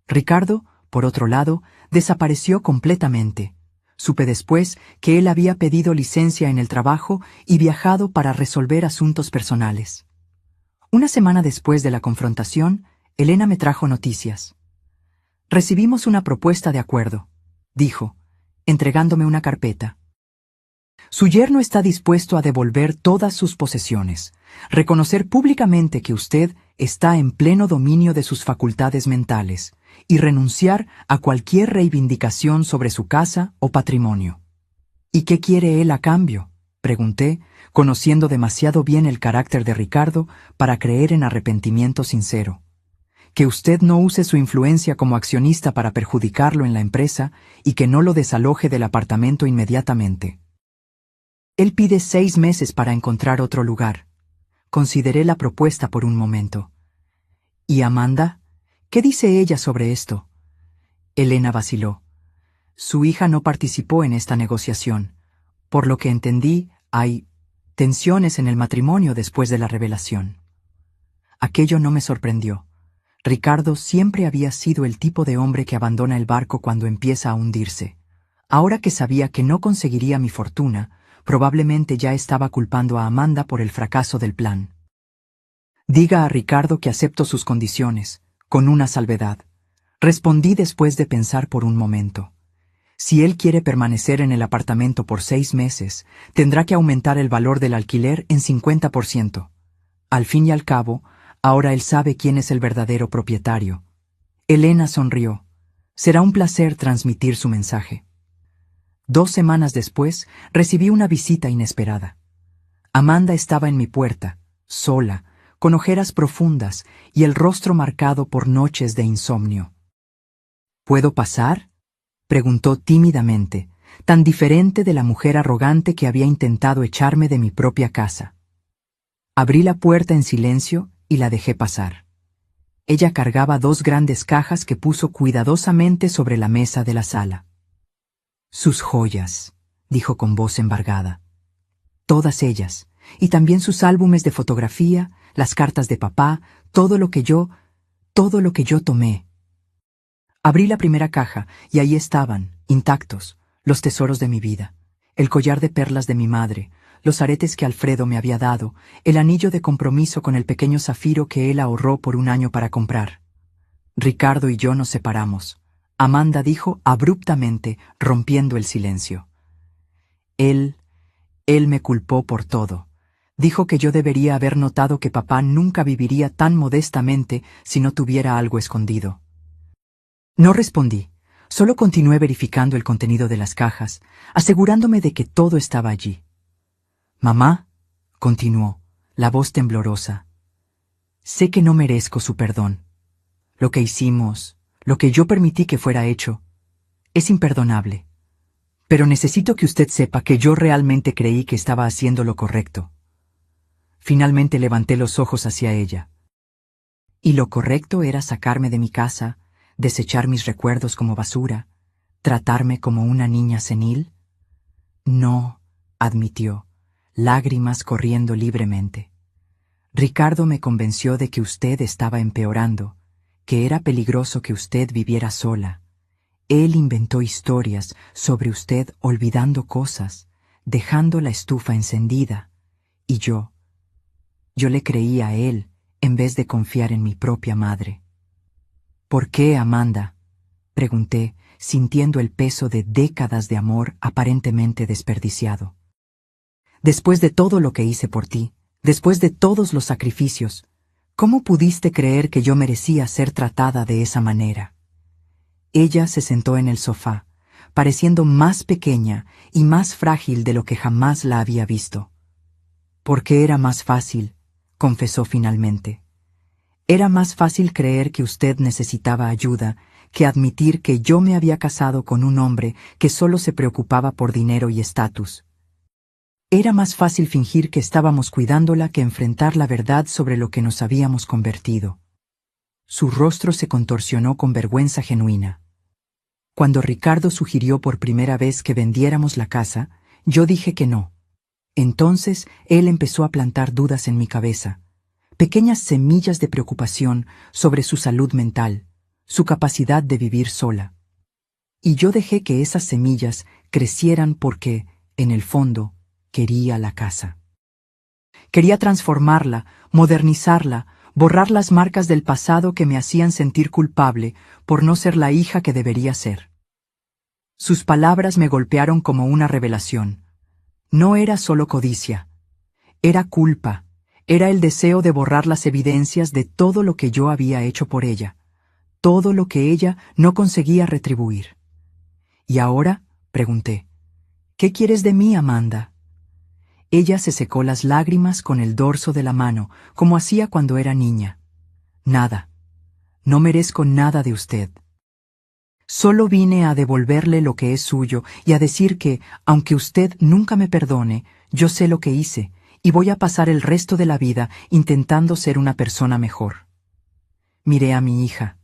Ricardo, por otro lado, desapareció completamente. Supe después que él había pedido licencia en el trabajo y viajado para resolver asuntos personales. Una semana después de la confrontación, Elena me trajo noticias. Recibimos una propuesta de acuerdo, dijo, entregándome una carpeta. Su yerno está dispuesto a devolver todas sus posesiones, reconocer públicamente que usted está en pleno dominio de sus facultades mentales y renunciar a cualquier reivindicación sobre su casa o patrimonio. ¿Y qué quiere él a cambio?, pregunté, conociendo demasiado bien el carácter de Ricardo para creer en arrepentimiento sincero. Que usted no use su influencia como accionista para perjudicarlo en la empresa y que no lo desaloje del apartamento inmediatamente. Él pide 6 meses para encontrar otro lugar. Consideré la propuesta por un momento. ¿Y Amanda? ¿Qué dice ella sobre esto? Elena vaciló. Su hija no participó en esta negociación. Por lo que entendí, hay tensiones en el matrimonio después de la revelación. Aquello no me sorprendió. Ricardo siempre había sido el tipo de hombre que abandona el barco cuando empieza a hundirse. Ahora que sabía que no conseguiría mi fortuna, probablemente ya estaba culpando a Amanda por el fracaso del plan. Diga a Ricardo que acepto sus condiciones, con una salvedad. Respondí después de pensar por un momento. Si él quiere permanecer en el apartamento por 6 meses, tendrá que aumentar el valor del alquiler en 50%. Al fin y al cabo, ahora él sabe quién es el verdadero propietario. Elena sonrió. Será un placer transmitir su mensaje. 2 semanas después, recibí una visita inesperada. Amanda estaba en mi puerta, sola, con ojeras profundas y el rostro marcado por noches de insomnio. ¿Puedo pasar?, preguntó tímidamente, tan diferente de la mujer arrogante que había intentado echarme de mi propia casa. Abrí la puerta en silencio y la dejé pasar. Ella cargaba 2 grandes cajas que puso cuidadosamente sobre la mesa de la sala. Sus joyas, dijo con voz embargada. Todas ellas, y también sus álbumes de fotografía, las cartas de papá, todo lo que yo tomé. Abrí la primera caja y ahí estaban, intactos, los tesoros de mi vida, el collar de perlas de mi madre, los aretes que Alfredo me había dado, el anillo de compromiso con el pequeño zafiro que él ahorró por 1 año para comprar. Ricardo y yo nos separamos. Amanda dijo abruptamente, rompiendo el silencio. Él me culpó por todo. Dijo que yo debería haber notado que papá nunca viviría tan modestamente si no tuviera algo escondido. No respondí, solo continué verificando el contenido de las cajas, asegurándome de que todo estaba allí. Mamá, continuó, la voz temblorosa, sé que no merezco su perdón. Lo que hicimos, lo que yo permití que fuera hecho, es imperdonable. Pero necesito que usted sepa que yo realmente creí que estaba haciendo lo correcto. Finalmente levanté los ojos hacia ella. Y lo correcto era sacarme de mi casa, desechar mis recuerdos como basura, tratarme como una niña senil. No, admitió, lágrimas corriendo libremente. Ricardo me convenció de que usted estaba empeorando, que era peligroso que usted viviera sola. Él inventó historias sobre usted olvidando cosas, dejando la estufa encendida, y yo le creí a él en vez de confiar en mi propia madre. ¿Por qué, Amanda?, pregunté, sintiendo el peso de décadas de amor aparentemente desperdiciado. Después de todo lo que hice por ti, después de todos los sacrificios, ¿cómo pudiste creer que yo merecía ser tratada de esa manera? Ella se sentó en el sofá, pareciendo más pequeña y más frágil de lo que jamás la había visto. Porque era más fácil, confesó finalmente. Era más fácil creer que usted necesitaba ayuda que admitir que yo me había casado con un hombre que solo se preocupaba por dinero y estatus. Era más fácil fingir que estábamos cuidándola que enfrentar la verdad sobre lo que nos habíamos convertido. Su rostro se contorsionó con vergüenza genuina. Cuando Ricardo sugirió por primera vez que vendiéramos la casa, yo dije que no. Entonces él empezó a plantar dudas en mi cabeza, pequeñas semillas de preocupación sobre su salud mental, su capacidad de vivir sola. Y yo dejé que esas semillas crecieran porque, en el fondo, quería la casa. Quería transformarla, modernizarla, borrar las marcas del pasado que me hacían sentir culpable por no ser la hija que debería ser. Sus palabras me golpearon como una revelación. No era solo codicia, era culpa, era el deseo de borrar las evidencias de todo lo que yo había hecho por ella, todo lo que ella no conseguía retribuir. ¿Y ahora? Pregunté. ¿Qué quieres de mí, Amanda? Ella se secó las lágrimas con el dorso de la mano, como hacía cuando era niña. Nada. No merezco nada de usted. Solo vine a devolverle lo que es suyo y a decir que, aunque usted nunca me perdone, yo sé lo que hice y voy a pasar el resto de la vida intentando ser una persona mejor. Miré a mi hija,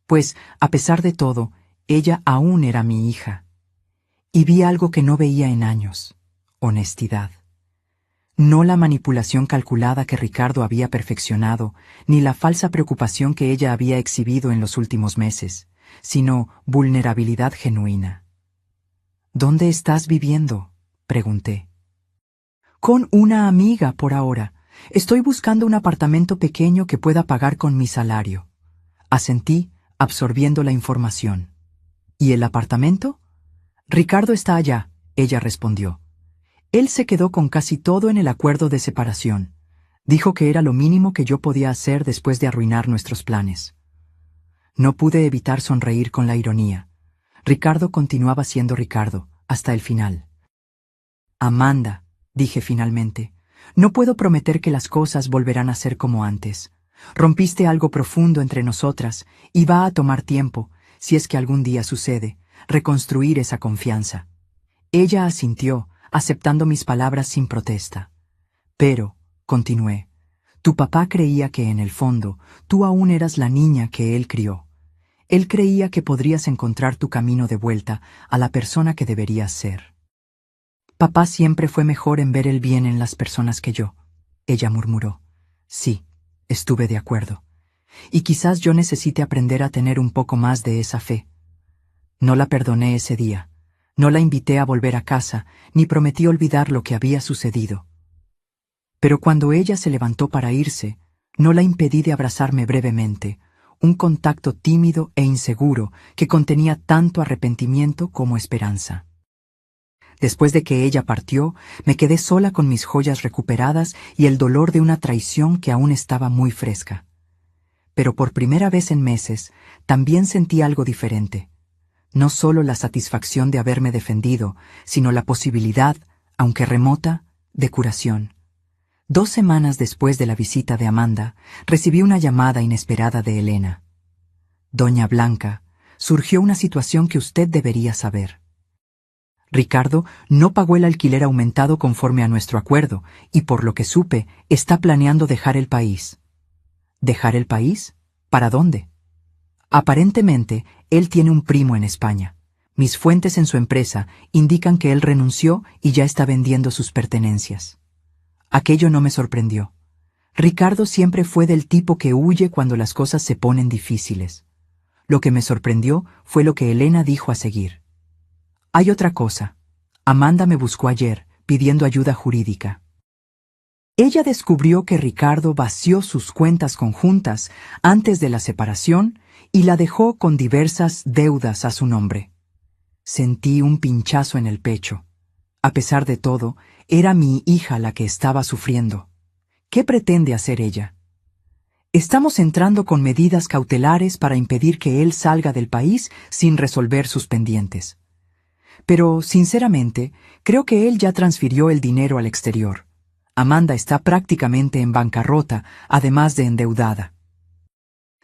pues, a pesar de todo, ella aún era mi hija. Y vi algo que no veía en años: honestidad. No la manipulación calculada que Ricardo había perfeccionado, ni la falsa preocupación que ella había exhibido en los últimos meses, sino vulnerabilidad genuina. ¿Dónde estás viviendo?, pregunté. Con una amiga por ahora. Estoy buscando un apartamento pequeño que pueda pagar con mi salario. Asentí, absorbiendo la información. ¿Y el apartamento? Ricardo está allá, ella respondió. Él se quedó con casi todo en el acuerdo de separación. Dijo que era lo mínimo que yo podía hacer después de arruinar nuestros planes. No pude evitar sonreír con la ironía. Ricardo continuaba siendo Ricardo, hasta el final. Amanda, dije finalmente, no puedo prometer que las cosas volverán a ser como antes. Rompiste algo profundo entre nosotras y va a tomar tiempo, si es que algún día sucede, reconstruir esa confianza. Ella asintió, aceptando mis palabras sin protesta. Pero, continué, tu papá creía que en el fondo tú aún eras la niña que él crió. Él creía que podrías encontrar tu camino de vuelta a la persona que deberías ser. Papá siempre fue mejor en ver el bien en las personas que yo, ella murmuró. Sí, estuve de acuerdo. Y quizás yo necesite aprender a tener un poco más de esa fe. No la perdoné ese día. No la invité a volver a casa, ni prometí olvidar lo que había sucedido. Pero cuando ella se levantó para irse, no la impedí de abrazarme brevemente, un contacto tímido e inseguro que contenía tanto arrepentimiento como esperanza. Después de que ella partió, me quedé sola con mis joyas recuperadas y el dolor de una traición que aún estaba muy fresca. Pero por primera vez en meses, también sentí algo diferente. No solo la satisfacción de haberme defendido, sino la posibilidad, aunque remota, de curación. 2 semanas después de la visita de Amanda, recibí una llamada inesperada de Elena. Doña Blanca, surgió una situación que usted debería saber. Ricardo no pagó el alquiler aumentado conforme a nuestro acuerdo y, por lo que supe, está planeando dejar el país. ¿Dejar el país? ¿Para dónde? Aparentemente, él tiene un primo en España. Mis fuentes en su empresa indican que él renunció y ya está vendiendo sus pertenencias. Aquello no me sorprendió. Ricardo siempre fue del tipo que huye cuando las cosas se ponen difíciles. Lo que me sorprendió fue lo que Elena dijo a seguir. Hay otra cosa. Amanda me buscó ayer, pidiendo ayuda jurídica. Ella descubrió que Ricardo vació sus cuentas conjuntas antes de la separación y la dejó con diversas deudas a su nombre. Sentí un pinchazo en el pecho. A pesar de todo, era mi hija la que estaba sufriendo. ¿Qué pretende hacer ella? Estamos entrando con medidas cautelares para impedir que él salga del país sin resolver sus pendientes. Pero, sinceramente, creo que él ya transfirió el dinero al exterior. Amanda está prácticamente en bancarrota, además de endeudada.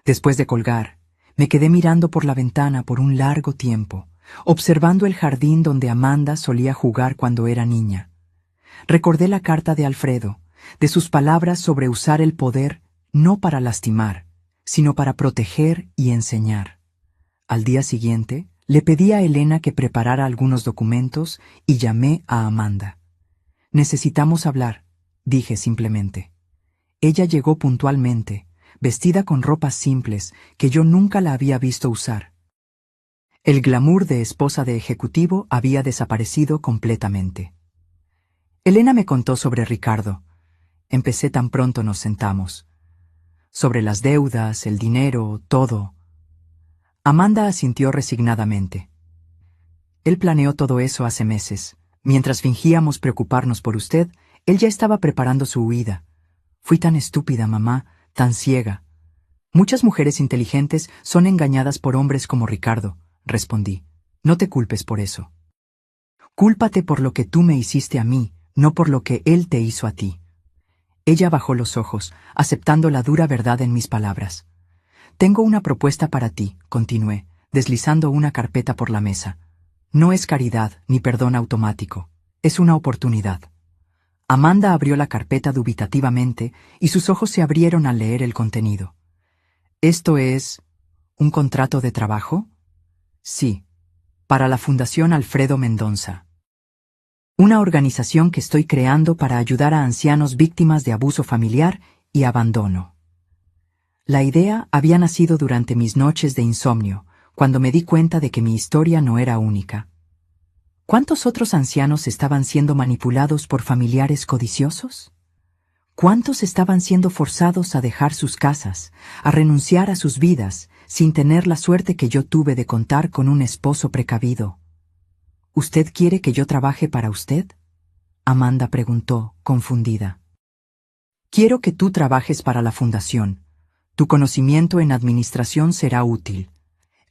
Después de colgar, me quedé mirando por la ventana por un largo tiempo, observando el jardín donde Amanda solía jugar cuando era niña. Recordé la carta de Alfredo, de sus palabras sobre usar el poder no para lastimar, sino para proteger y enseñar. Al día siguiente, le pedí a Elena que preparara algunos documentos y llamé a Amanda. Necesitamos hablar, dije simplemente. Ella llegó puntualmente, vestida con ropas simples que yo nunca la había visto usar. El glamour de esposa de ejecutivo había desaparecido completamente. Elena me contó sobre Ricardo. Empecé tan pronto nos sentamos. Sobre las deudas, el dinero, todo. Amanda asintió resignadamente. Él planeó todo eso hace meses, Mientras fingíamos preocuparnos por usted, él ya estaba preparando su huida. Fui tan estúpida, mamá, tan ciega. Muchas mujeres inteligentes son engañadas por hombres como Ricardo, respondí. No te culpes por eso. Cúlpate por lo que tú me hiciste a mí, no por lo que él te hizo a ti. Ella bajó los ojos, aceptando la dura verdad en mis palabras. Tengo una propuesta para ti, continué, deslizando una carpeta por la mesa. No es caridad ni perdón automático, es una oportunidad. Amanda abrió la carpeta dubitativamente y sus ojos se abrieron al leer el contenido. ¿Esto es un contrato de trabajo? Sí, para la Fundación Alfredo Mendonça. Una organización que estoy creando para ayudar a ancianos víctimas de abuso familiar y abandono. La idea había nacido durante mis noches de insomnio, cuando me di cuenta de que mi historia no era única. ¿Cuántos otros ancianos estaban siendo manipulados por familiares codiciosos? ¿Cuántos estaban siendo forzados a dejar sus casas, a renunciar a sus vidas, sin tener la suerte que yo tuve de contar con un esposo precavido? ¿Usted quiere que yo trabaje para usted? Amanda preguntó, confundida. Quiero que tú trabajes para la fundación. Tu conocimiento en administración será útil.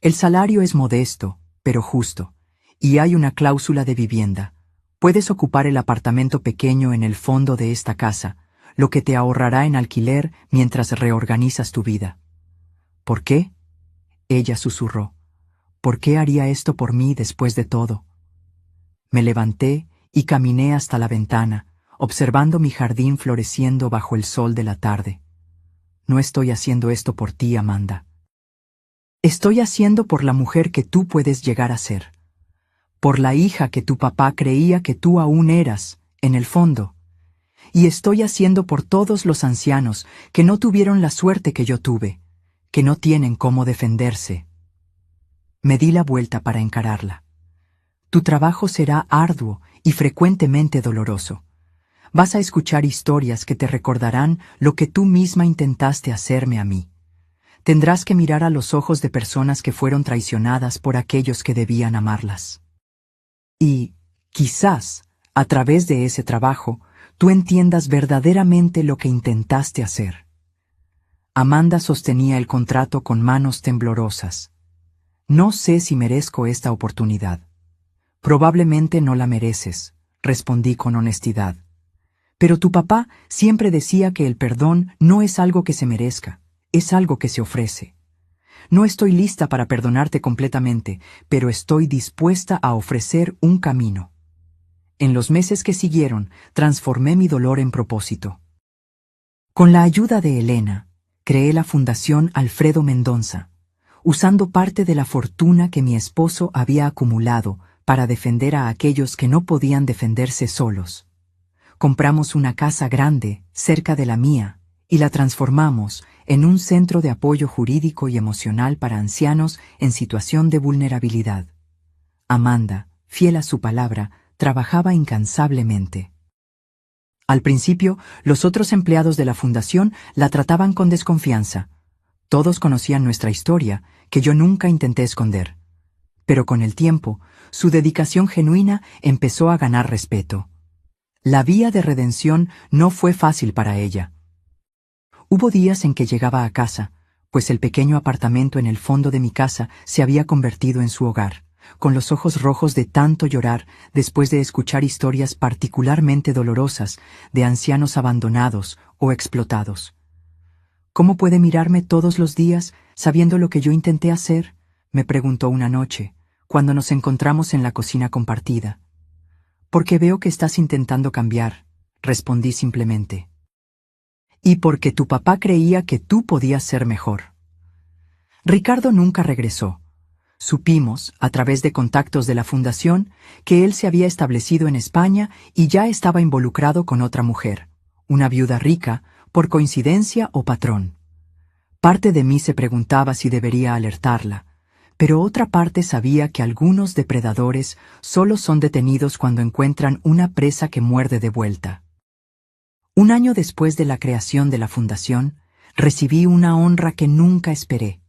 El salario es modesto, pero justo, y hay una cláusula de vivienda. Puedes ocupar el apartamento pequeño en el fondo de esta casa, lo que te ahorrará en alquiler mientras reorganizas tu vida. ¿Por qué? Ella susurró. ¿Por qué haría esto por mí después de todo? Me levanté y caminé hasta la ventana, observando mi jardín floreciendo bajo el sol de la tarde. No estoy haciendo esto por ti, Amanda. Estoy haciendo por la mujer que tú puedes llegar a ser. Por la hija que tu papá creía que tú aún eras, en el fondo. Y estoy haciendo por todos los ancianos que no tuvieron la suerte que yo tuve, que no tienen cómo defenderse. Me di la vuelta para encararla. Tu trabajo será arduo y frecuentemente doloroso. Vas a escuchar historias que te recordarán lo que tú misma intentaste hacerme a mí. Tendrás que mirar a los ojos de personas que fueron traicionadas por aquellos que debían amarlas. Y, quizás, a través de ese trabajo, tú entiendas verdaderamente lo que intentaste hacer. Amanda sostenía el contrato con manos temblorosas. No sé si merezco esta oportunidad. Probablemente no la mereces, respondí con honestidad. Pero tu papá siempre decía que el perdón no es algo que se merezca, es algo que se ofrece. No estoy lista para perdonarte completamente, pero estoy dispuesta a ofrecer un camino. En los meses que siguieron, transformé mi dolor en propósito. Con la ayuda de Elena, creé la Fundación Alfredo Mendonça, usando parte de la fortuna que mi esposo había acumulado para defender a aquellos que no podían defenderse solos. Compramos una casa grande, cerca de la mía, y la transformamos en un centro de apoyo jurídico y emocional para ancianos en situación de vulnerabilidad. Amanda, fiel a su palabra, trabajaba incansablemente. Al principio, los otros empleados de la fundación la trataban con desconfianza. Todos conocían nuestra historia, que yo nunca intenté esconder. Pero con el tiempo, su dedicación genuina empezó a ganar respeto. La vía de redención no fue fácil para ella. Hubo días en que llegaba a casa, pues el pequeño apartamento en el fondo de mi casa se había convertido en su hogar, con los ojos rojos de tanto llorar después de escuchar historias particularmente dolorosas de ancianos abandonados o explotados. ¿Cómo puede mirarme todos los días sabiendo lo que yo intenté hacer?, me preguntó una noche, cuando nos encontramos en la cocina compartida. Porque veo que estás intentando cambiar, respondí simplemente. Y porque tu papá creía que tú podías ser mejor. Ricardo nunca regresó. Supimos, a través de contactos de la fundación, que él se había establecido en España y ya estaba involucrado con otra mujer, una viuda rica, por coincidencia o patrón. Parte de mí se preguntaba si debería alertarla, pero otra parte sabía que algunos depredadores solo son detenidos cuando encuentran una presa que muerde de vuelta. Un año después de la creación de la fundación, recibí una honra que nunca esperé.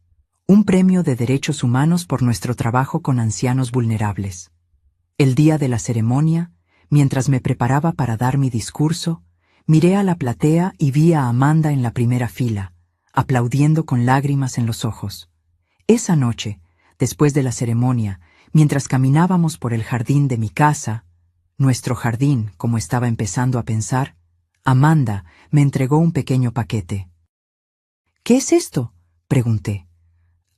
Un premio de derechos humanos por nuestro trabajo con ancianos vulnerables. El día de la ceremonia, Mientras me preparaba para dar mi discurso, miré a la platea y vi a Amanda en la primera fila, aplaudiendo con lágrimas en los ojos. Esa noche, después de la ceremonia, mientras caminábamos por el jardín de mi casa, nuestro jardín, como estaba empezando a pensar, Amanda me entregó un pequeño paquete. —¿Qué es esto? —pregunté.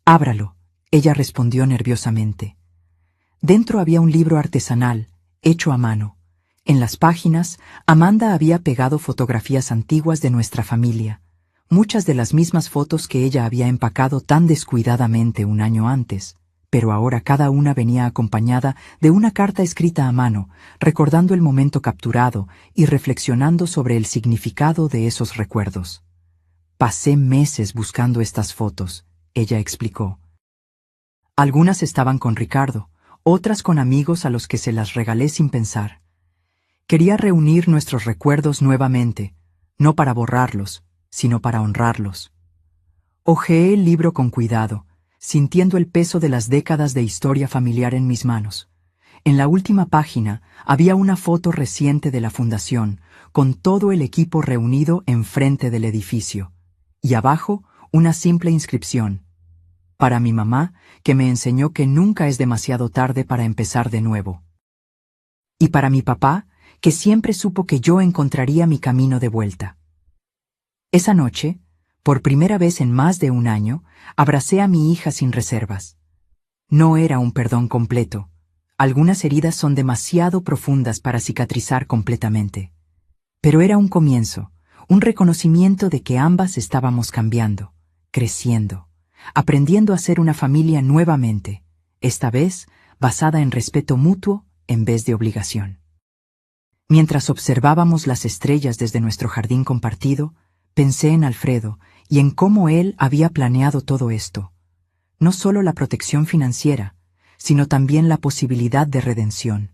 —Ábralo —ella respondió nerviosamente. Dentro había un libro artesanal, hecho a mano. En las páginas, Amanda había pegado fotografías antiguas de nuestra familia, muchas de las mismas fotos que ella había empacado tan descuidadamente un año antes, pero ahora cada una venía acompañada de una carta escrita a mano, recordando el momento capturado y reflexionando sobre el significado de esos recuerdos. Pasé meses buscando estas fotos, ella explicó. Algunas estaban con Ricardo, otras con amigos a los que se las regalé sin pensar. Quería reunir nuestros recuerdos nuevamente, no para borrarlos, sino para honrarlos. Hojeé el libro con cuidado, sintiendo el peso de las décadas de historia familiar en mis manos. En la última página había una foto reciente de la fundación, con todo el equipo reunido enfrente del edificio, y abajo una simple inscripción. Para mi mamá, que me enseñó que nunca es demasiado tarde para empezar de nuevo. Y para mi papá, que siempre supo que yo encontraría mi camino de vuelta. Esa noche, por primera vez en más de un año, abracé a mi hija sin reservas. No era un perdón completo. Algunas heridas son demasiado profundas para cicatrizar completamente. Pero era un comienzo, un reconocimiento de que ambas estábamos cambiando, creciendo, aprendiendo a ser una familia nuevamente, esta vez basada en respeto mutuo en vez de obligación. Mientras observábamos las estrellas desde nuestro jardín compartido, pensé en Alfredo y en cómo él había planeado todo esto. No solo la protección financiera, sino también la posibilidad de redención.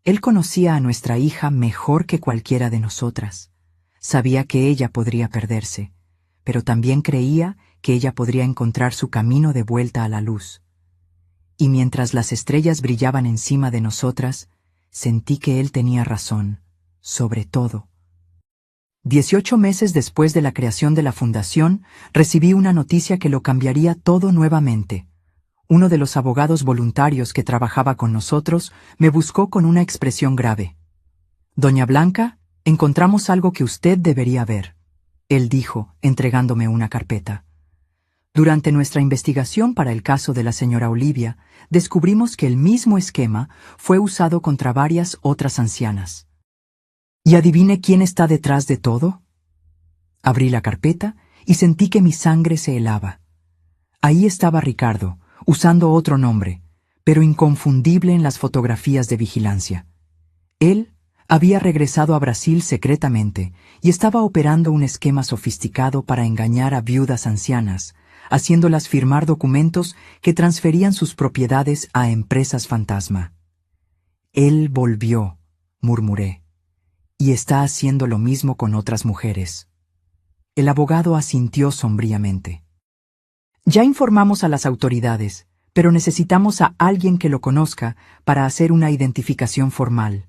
Él conocía a nuestra hija mejor que cualquiera de nosotras. Sabía que ella podría perderse, pero también creía que ella podría encontrar su camino de vuelta a la luz. Y mientras las estrellas brillaban encima de nosotras, sentí que él tenía razón, sobre todo. 18 meses después de la creación de la fundación, recibí una noticia que lo cambiaría todo nuevamente. Uno de los abogados voluntarios que trabajaba con nosotros me buscó con una expresión grave. «Doña Blanca, encontramos algo que usted debería ver», él dijo, entregándome una carpeta. Durante nuestra investigación para el caso de la señora Olivia, descubrimos que el mismo esquema fue usado contra varias otras ancianas. ¿Y adivine quién está detrás de todo? Abrí la carpeta y sentí que mi sangre se helaba. Ahí estaba Ricardo, usando otro nombre, pero inconfundible en las fotografías de vigilancia. Él había regresado a Brasil secretamente y estaba operando un esquema sofisticado para engañar a viudas ancianas, haciéndolas firmar documentos que transferían sus propiedades a empresas fantasma. «Él volvió», murmuré, «y está haciendo lo mismo con otras mujeres». El abogado asintió sombríamente. «Ya informamos a las autoridades, pero necesitamos a alguien que lo conozca para hacer una identificación formal,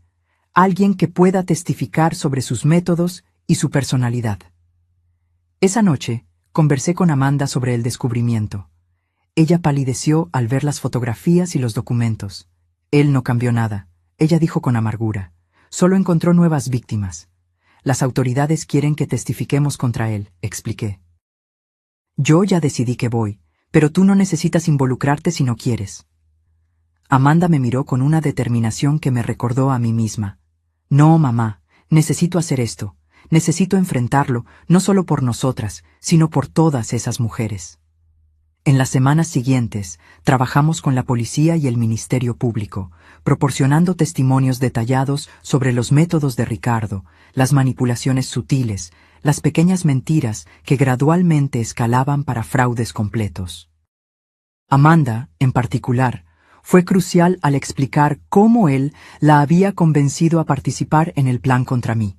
alguien que pueda testificar sobre sus métodos y su personalidad». Esa noche, conversé con Amanda sobre el descubrimiento. Ella palideció al ver las fotografías y los documentos. Él no cambió nada, ella dijo con amargura. Solo encontró nuevas víctimas. Las autoridades quieren que testifiquemos contra él, expliqué. Yo ya decidí que voy, pero tú no necesitas involucrarte si no quieres. Amanda me miró con una determinación que me recordó a mí misma. No, mamá, necesito hacer esto. Necesito enfrentarlo, no solo por nosotras, sino por todas esas mujeres. En las semanas siguientes, trabajamos con la policía y el Ministerio Público, proporcionando testimonios detallados sobre los métodos de Ricardo, las manipulaciones sutiles, las pequeñas mentiras que gradualmente escalaban para fraudes completos. Amanda, en particular, fue crucial al explicar cómo él la había convencido a participar en el plan contra mí.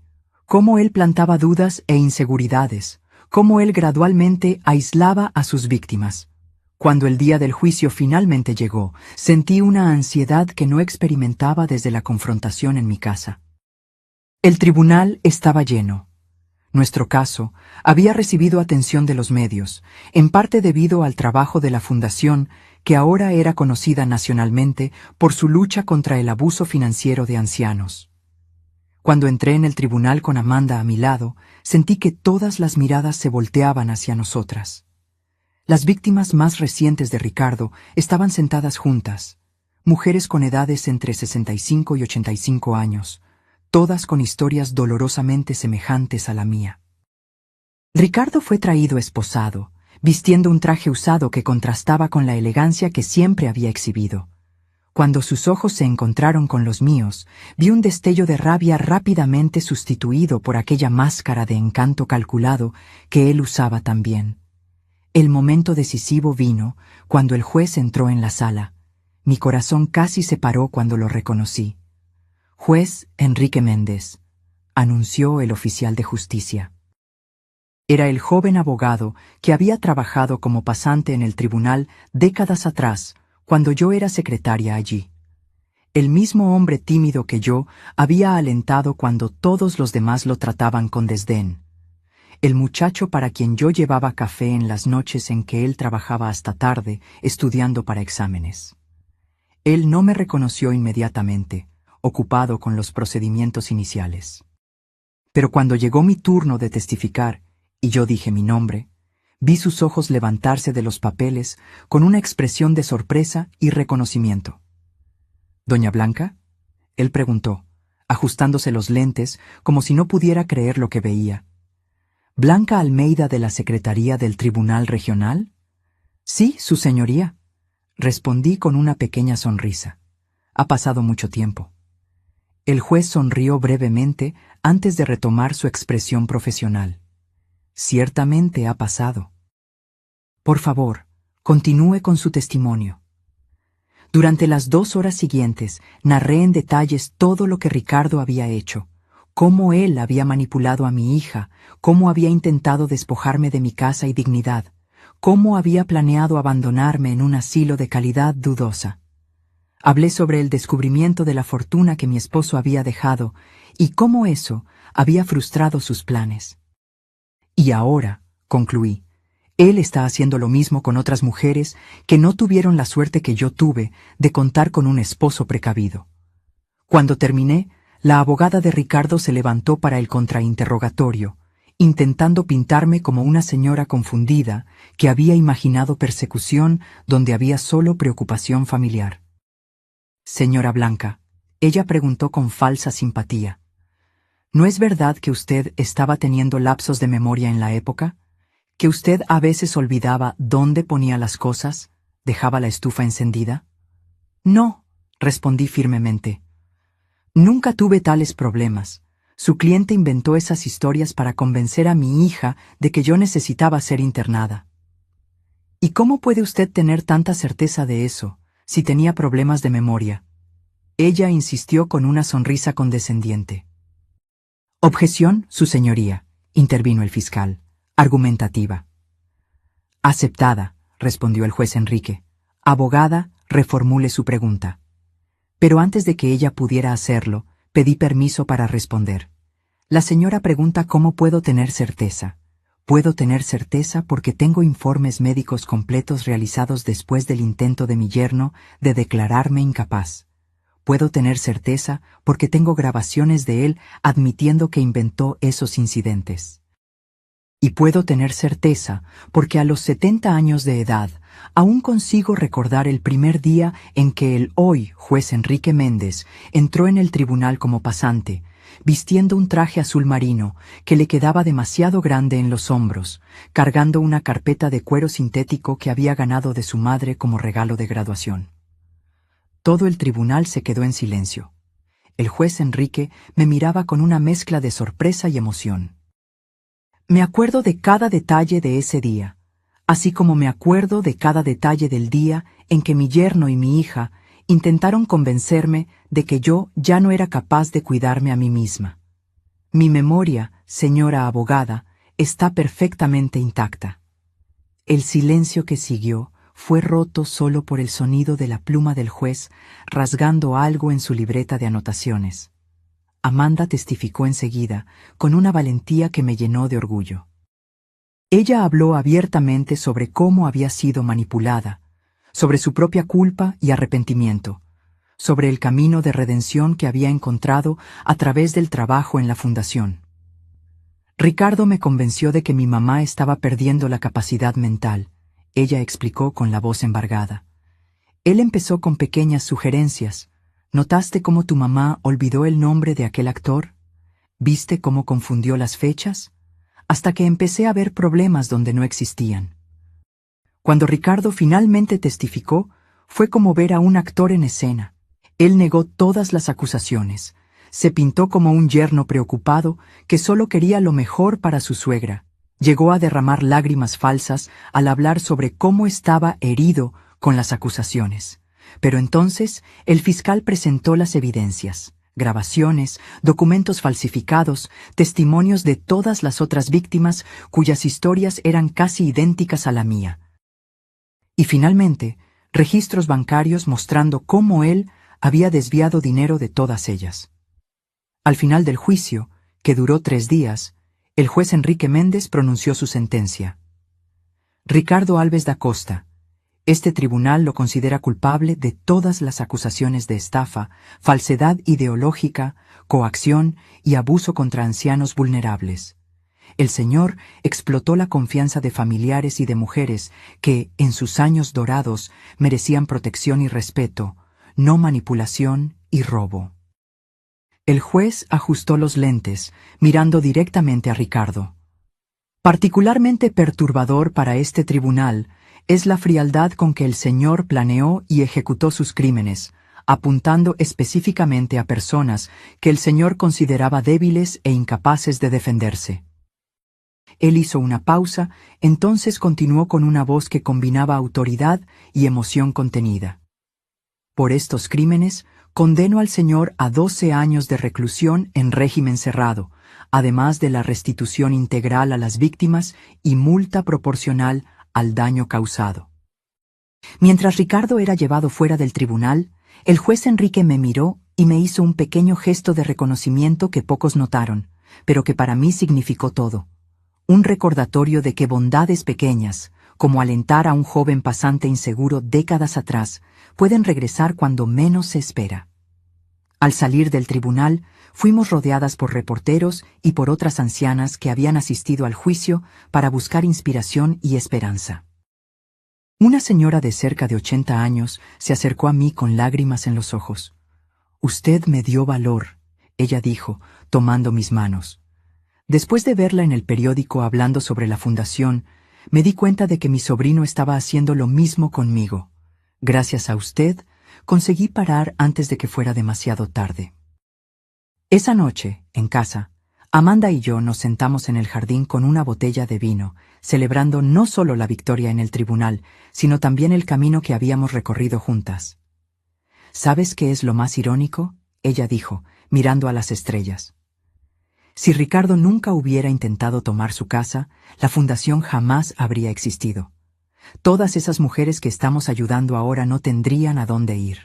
Cómo él plantaba dudas e inseguridades, cómo él gradualmente aislaba a sus víctimas, Cuando el día del juicio finalmente llegó, sentí una ansiedad que no experimentaba desde la confrontación en mi casa. El tribunal estaba lleno. Nuestro caso había recibido atención de los medios, en parte debido al trabajo de la Fundación, que ahora era conocida nacionalmente por su lucha contra el abuso financiero de ancianos. Cuando entré en el tribunal con Amanda a mi lado, sentí que todas las miradas se volteaban hacia nosotras. Las víctimas más recientes de Ricardo estaban sentadas juntas, mujeres con edades entre 65 y 85 años, todas con historias dolorosamente semejantes a la mía. Ricardo fue traído esposado, vistiendo un traje usado que contrastaba con la elegancia que siempre había exhibido. Cuando sus ojos se encontraron con los míos, vi un destello de rabia rápidamente sustituido por aquella máscara de encanto calculado que él usaba también. El momento decisivo vino cuando el juez entró en la sala. Mi corazón casi se paró cuando lo reconocí. Juez Enrique Méndez, anunció el oficial de justicia. Era el joven abogado que había trabajado como pasante en el tribunal décadas atrás, cuando yo era secretaria allí. El mismo hombre tímido que yo había alentado cuando todos los demás lo trataban con desdén. El muchacho para quien yo llevaba café en las noches en que él trabajaba hasta tarde, estudiando para exámenes. Él no me reconoció inmediatamente, ocupado con los procedimientos iniciales. Pero cuando llegó mi turno de testificar, y yo dije mi nombre, vi sus ojos levantarse de los papeles con una expresión de sorpresa y reconocimiento. ¿Doña Blanca?, él preguntó, ajustándose los lentes como si no pudiera creer lo que veía. ¿Blanca Almeida de la Secretaría del Tribunal Regional? Sí, su señoría, respondí con una pequeña sonrisa. Ha pasado mucho tiempo. El juez sonrió brevemente antes de retomar su expresión profesional. Ciertamente ha pasado. Por favor, continúe con su testimonio. Durante las 2 horas siguientes, narré en detalles todo lo que Ricardo había hecho, cómo él había manipulado a mi hija, cómo había intentado despojarme de mi casa y dignidad, cómo había planeado abandonarme en un asilo de calidad dudosa. Hablé sobre el descubrimiento de la fortuna que mi esposo había dejado y cómo eso había frustrado sus planes. Y ahora, concluí, él está haciendo lo mismo con otras mujeres que no tuvieron la suerte que yo tuve de contar con un esposo precavido. Cuando terminé, la abogada de Ricardo se levantó para el contrainterrogatorio, intentando pintarme como una señora confundida que había imaginado persecución donde había solo preocupación familiar. Señora Blanca, ella preguntó con falsa simpatía, ¿no es verdad que usted estaba teniendo lapsos de memoria en la época? ¿Que usted a veces olvidaba dónde ponía las cosas, dejaba la estufa encendida? No, respondí firmemente. Nunca tuve tales problemas. Su cliente inventó esas historias para convencer a mi hija de que yo necesitaba ser internada. ¿Y cómo puede usted tener tanta certeza de eso, si tenía problemas de memoria? Ella insistió con una sonrisa condescendiente. Objeción, su señoría, intervino el fiscal, argumentativa. Aceptada, respondió el juez Enrique. Abogada, reformule su pregunta. Pero antes de que ella pudiera hacerlo, pedí permiso para responder. La señora pregunta cómo puedo tener certeza. Puedo tener certeza porque tengo informes médicos completos realizados después del intento de mi yerno de declararme incapaz. Puedo tener certeza porque tengo grabaciones de él admitiendo que inventó esos incidentes. Y puedo tener certeza porque a los 70 años de edad aún consigo recordar el primer día en que el hoy juez Enrique Méndez entró en el tribunal como pasante, vistiendo un traje azul marino que le quedaba demasiado grande en los hombros, cargando una carpeta de cuero sintético que había ganado de su madre como regalo de graduación. Todo el tribunal se quedó en silencio. El juez Enrique me miraba con una mezcla de sorpresa y emoción. Me acuerdo de cada detalle de ese día, así como me acuerdo de cada detalle del día en que mi yerno y mi hija intentaron convencerme de que yo ya no era capaz de cuidarme a mí misma. Mi memoria, señora abogada, está perfectamente intacta. El silencio que siguió fue roto solo por el sonido de la pluma del juez rasgando algo en su libreta de anotaciones. Amanda testificó enseguida, con una valentía que me llenó de orgullo. Ella habló abiertamente sobre cómo había sido manipulada, sobre su propia culpa y arrepentimiento, sobre el camino de redención que había encontrado a través del trabajo en la fundación. Ricardo me convenció de que mi mamá estaba perdiendo la capacidad mental, ella explicó con la voz embargada. Él empezó con pequeñas sugerencias. ¿Notaste cómo tu mamá olvidó el nombre de aquel actor? ¿Viste cómo confundió las fechas? Hasta que empecé a ver problemas donde no existían. Cuando Ricardo finalmente testificó, fue como ver a un actor en escena. Él negó todas las acusaciones. Se pintó como un yerno preocupado que solo quería lo mejor para su suegra. Llegó a derramar lágrimas falsas al hablar sobre cómo estaba herido con las acusaciones. Pero entonces el fiscal presentó las evidencias, grabaciones, documentos falsificados, testimonios de todas las otras víctimas cuyas historias eran casi idénticas a la mía. Y finalmente, registros bancarios mostrando cómo él había desviado dinero de todas ellas. Al final del juicio, que duró 3 días, el juez Enrique Méndez pronunció su sentencia. Ricardo Alves da Costa. Este tribunal lo considera culpable de todas las acusaciones de estafa, falsedad ideológica, coacción y abuso contra ancianos vulnerables. El señor explotó la confianza de familiares y de mujeres que, en sus años dorados, merecían protección y respeto, no manipulación y robo. El juez ajustó los lentes, mirando directamente a Ricardo. Particularmente perturbador para este tribunal es la frialdad con que el señor planeó y ejecutó sus crímenes, apuntando específicamente a personas que el señor consideraba débiles e incapaces de defenderse. Él hizo una pausa, entonces continuó con una voz que combinaba autoridad y emoción contenida. Por estos crímenes, condeno al señor a 12 años de reclusión en régimen cerrado, además de la restitución integral a las víctimas y multa proporcional al daño causado. Mientras Ricardo era llevado fuera del tribunal, el juez Enrique me miró y me hizo un pequeño gesto de reconocimiento que pocos notaron, pero que para mí significó todo. Un recordatorio de que bondades pequeñas, como alentar a un joven pasante inseguro décadas atrás, pueden regresar cuando menos se espera. Al salir del tribunal, fuimos rodeadas por reporteros y por otras ancianas que habían asistido al juicio para buscar inspiración y esperanza. Una señora de cerca de 80 años se acercó a mí con lágrimas en los ojos. «Usted me dio valor», ella dijo, tomando mis manos. Después de verla en el periódico hablando sobre la fundación, me di cuenta de que mi sobrino estaba haciendo lo mismo conmigo. Gracias a usted, conseguí parar antes de que fuera demasiado tarde. Esa noche, en casa, Amanda y yo nos sentamos en el jardín con una botella de vino, celebrando no solo la victoria en el tribunal, sino también el camino que habíamos recorrido juntas. ¿Sabes qué es lo más irónico?, ella dijo, mirando a las estrellas. Si Ricardo nunca hubiera intentado tomar su casa, la fundación jamás habría existido. Todas esas mujeres que estamos ayudando ahora no tendrían a dónde ir.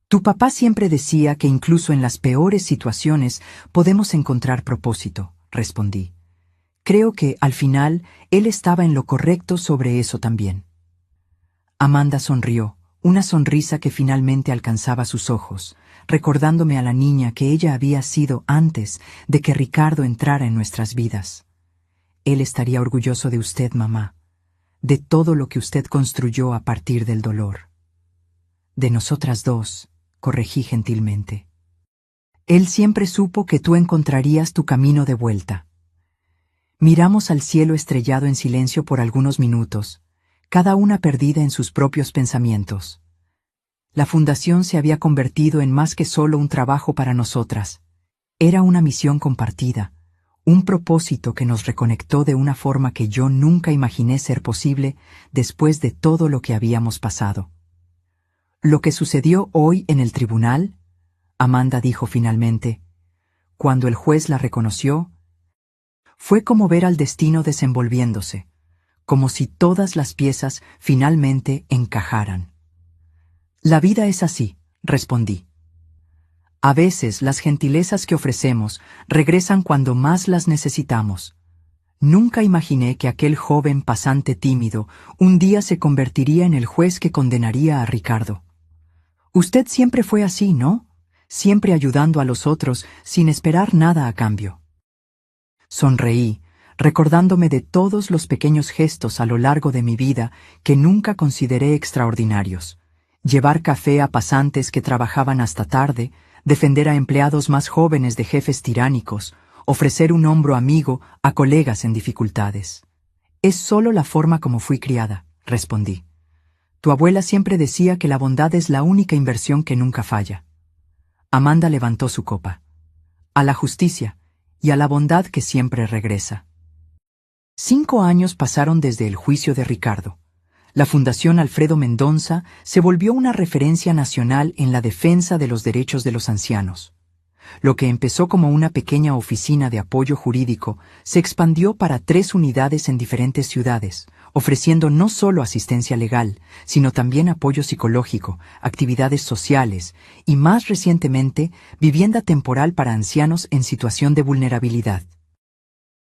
Tu papá siempre decía que incluso en las peores situaciones podemos encontrar propósito, respondí. Creo que, al final, él estaba en lo correcto sobre eso también. Amanda sonrió, una sonrisa que finalmente alcanzaba sus ojos, recordándome a la niña que ella había sido antes de que Ricardo entrara en nuestras vidas. Él estaría orgulloso de usted, mamá, de todo lo que usted construyó a partir del dolor. De nosotras dos, corregí gentilmente. Él siempre supo que tú encontrarías tu camino de vuelta. Miramos al cielo estrellado en silencio por algunos minutos, cada una perdida en sus propios pensamientos. La fundación se había convertido en más que solo un trabajo para nosotras. Era una misión compartida, un propósito que nos reconectó de una forma que yo nunca imaginé ser posible después de todo lo que habíamos pasado. Lo que sucedió hoy en el tribunal, Amanda dijo finalmente, cuando el juez la reconoció, fue como ver al destino desenvolviéndose, como si todas las piezas finalmente encajaran. La vida es así, respondí. A veces las gentilezas que ofrecemos regresan cuando más las necesitamos. Nunca imaginé que aquel joven pasante tímido un día se convertiría en el juez que condenaría a Ricardo. Usted siempre fue así, ¿no? Siempre ayudando a los otros sin esperar nada a cambio. Sonreí, recordándome de todos los pequeños gestos a lo largo de mi vida que nunca consideré extraordinarios. Llevar café a pasantes que trabajaban hasta tarde, defender a empleados más jóvenes de jefes tiránicos, ofrecer un hombro amigo a colegas en dificultades. Es solo la forma como fui criada, respondí. Tu abuela siempre decía que la bondad es la única inversión que nunca falla. Amanda levantó su copa. A la justicia y a la bondad que siempre regresa. 5 años pasaron desde el juicio de Ricardo. La Fundación Alfredo Mendonça se volvió una referencia nacional en la defensa de los derechos de los ancianos. Lo que empezó como una pequeña oficina de apoyo jurídico se expandió para 3 unidades en diferentes ciudades, ofreciendo no solo asistencia legal, sino también apoyo psicológico, actividades sociales y, más recientemente, vivienda temporal para ancianos en situación de vulnerabilidad.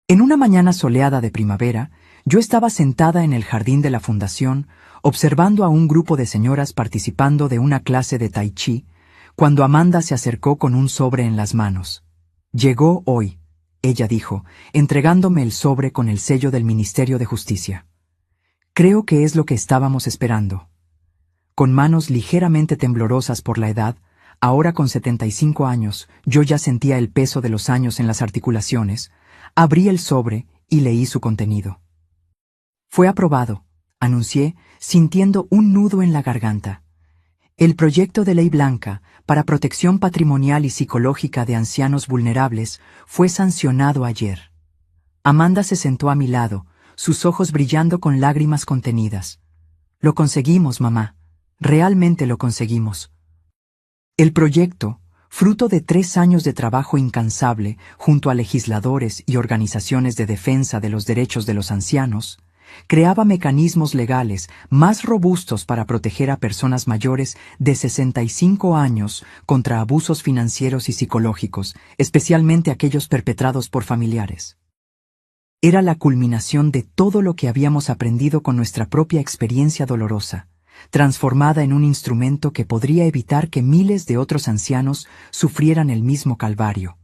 En una mañana soleada de primavera, yo estaba sentada en el jardín de la fundación, observando a un grupo de señoras participando de una clase de tai chi, cuando Amanda se acercó con un sobre en las manos. Llegó hoy, ella dijo, entregándome el sobre con el sello del Ministerio de Justicia. Creo que es lo que estábamos esperando. Con manos ligeramente temblorosas por la edad, ahora con 75 años, yo ya sentía el peso de los años en las articulaciones, abrí el sobre y leí su contenido. Fue aprobado, anuncié, sintiendo un nudo en la garganta. El proyecto de ley blanca para protección patrimonial y psicológica de ancianos vulnerables fue sancionado ayer. Amanda se sentó a mi lado, sus ojos brillando con lágrimas contenidas. Lo conseguimos, mamá. Realmente lo conseguimos. El proyecto, fruto de 3 años de trabajo incansable junto a legisladores y organizaciones de defensa de los derechos de los ancianos, creaba mecanismos legales más robustos para proteger a personas mayores de 65 años contra abusos financieros y psicológicos, especialmente aquellos perpetrados por familiares. Era la culminación de todo lo que habíamos aprendido con nuestra propia experiencia dolorosa, transformada en un instrumento que podría evitar que miles de otros ancianos sufrieran el mismo calvario.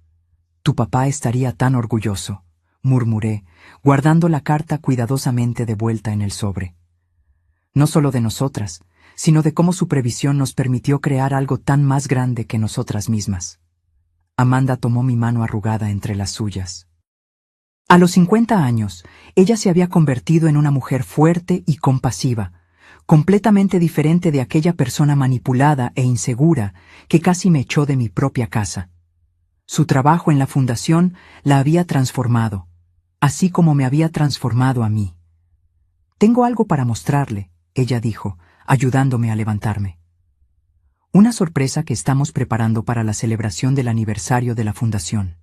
Tu papá estaría tan orgulloso, murmuré, guardando la carta cuidadosamente de vuelta en el sobre. No solo de nosotras, sino de cómo su previsión nos permitió crear algo tan más grande que nosotras mismas. Amanda tomó mi mano arrugada entre las suyas. A los 50 años, ella se había convertido en una mujer fuerte y compasiva, completamente diferente de aquella persona manipulada e insegura que casi me echó de mi propia casa. Su trabajo en la fundación la había transformado, así como me había transformado a mí. Tengo algo para mostrarle, ella dijo, ayudándome a levantarme. Una sorpresa que estamos preparando para la celebración del aniversario de la fundación.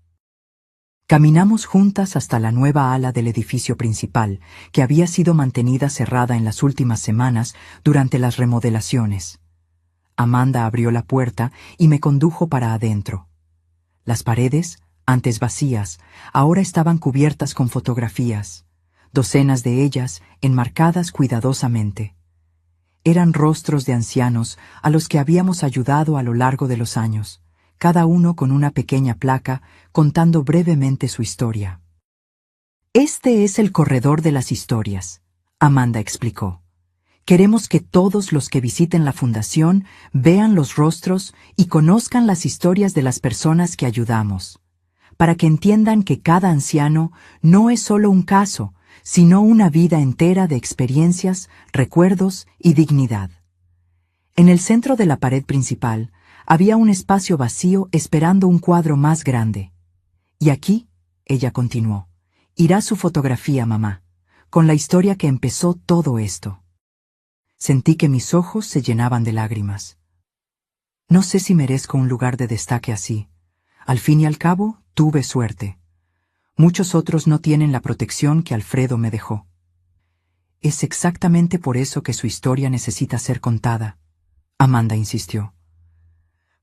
Caminamos juntas hasta la nueva ala del edificio principal, que había sido mantenida cerrada en las últimas semanas durante las remodelaciones. Amanda abrió la puerta y me condujo para adentro. Las paredes, antes vacías, ahora estaban cubiertas con fotografías, docenas de ellas enmarcadas cuidadosamente. Eran rostros de ancianos a los que habíamos ayudado a lo largo de los años, cada uno con una pequeña placa contando brevemente su historia. Este es el corredor de las historias, Amanda explicó. Queremos que todos los que visiten la fundación vean los rostros y conozcan las historias de las personas que ayudamos, para que entiendan que cada anciano no es solo un caso, sino una vida entera de experiencias, recuerdos y dignidad. En el centro de la pared principal había un espacio vacío esperando un cuadro más grande. Y aquí, ella continuó, irá su fotografía, mamá, con la historia que empezó todo esto. Sentí que mis ojos se llenaban de lágrimas. No sé si merezco un lugar de destaque así. Al fin y al cabo, tuve suerte. Muchos otros no tienen la protección que Alfredo me dejó. Es exactamente por eso que su historia necesita ser contada, Amanda insistió.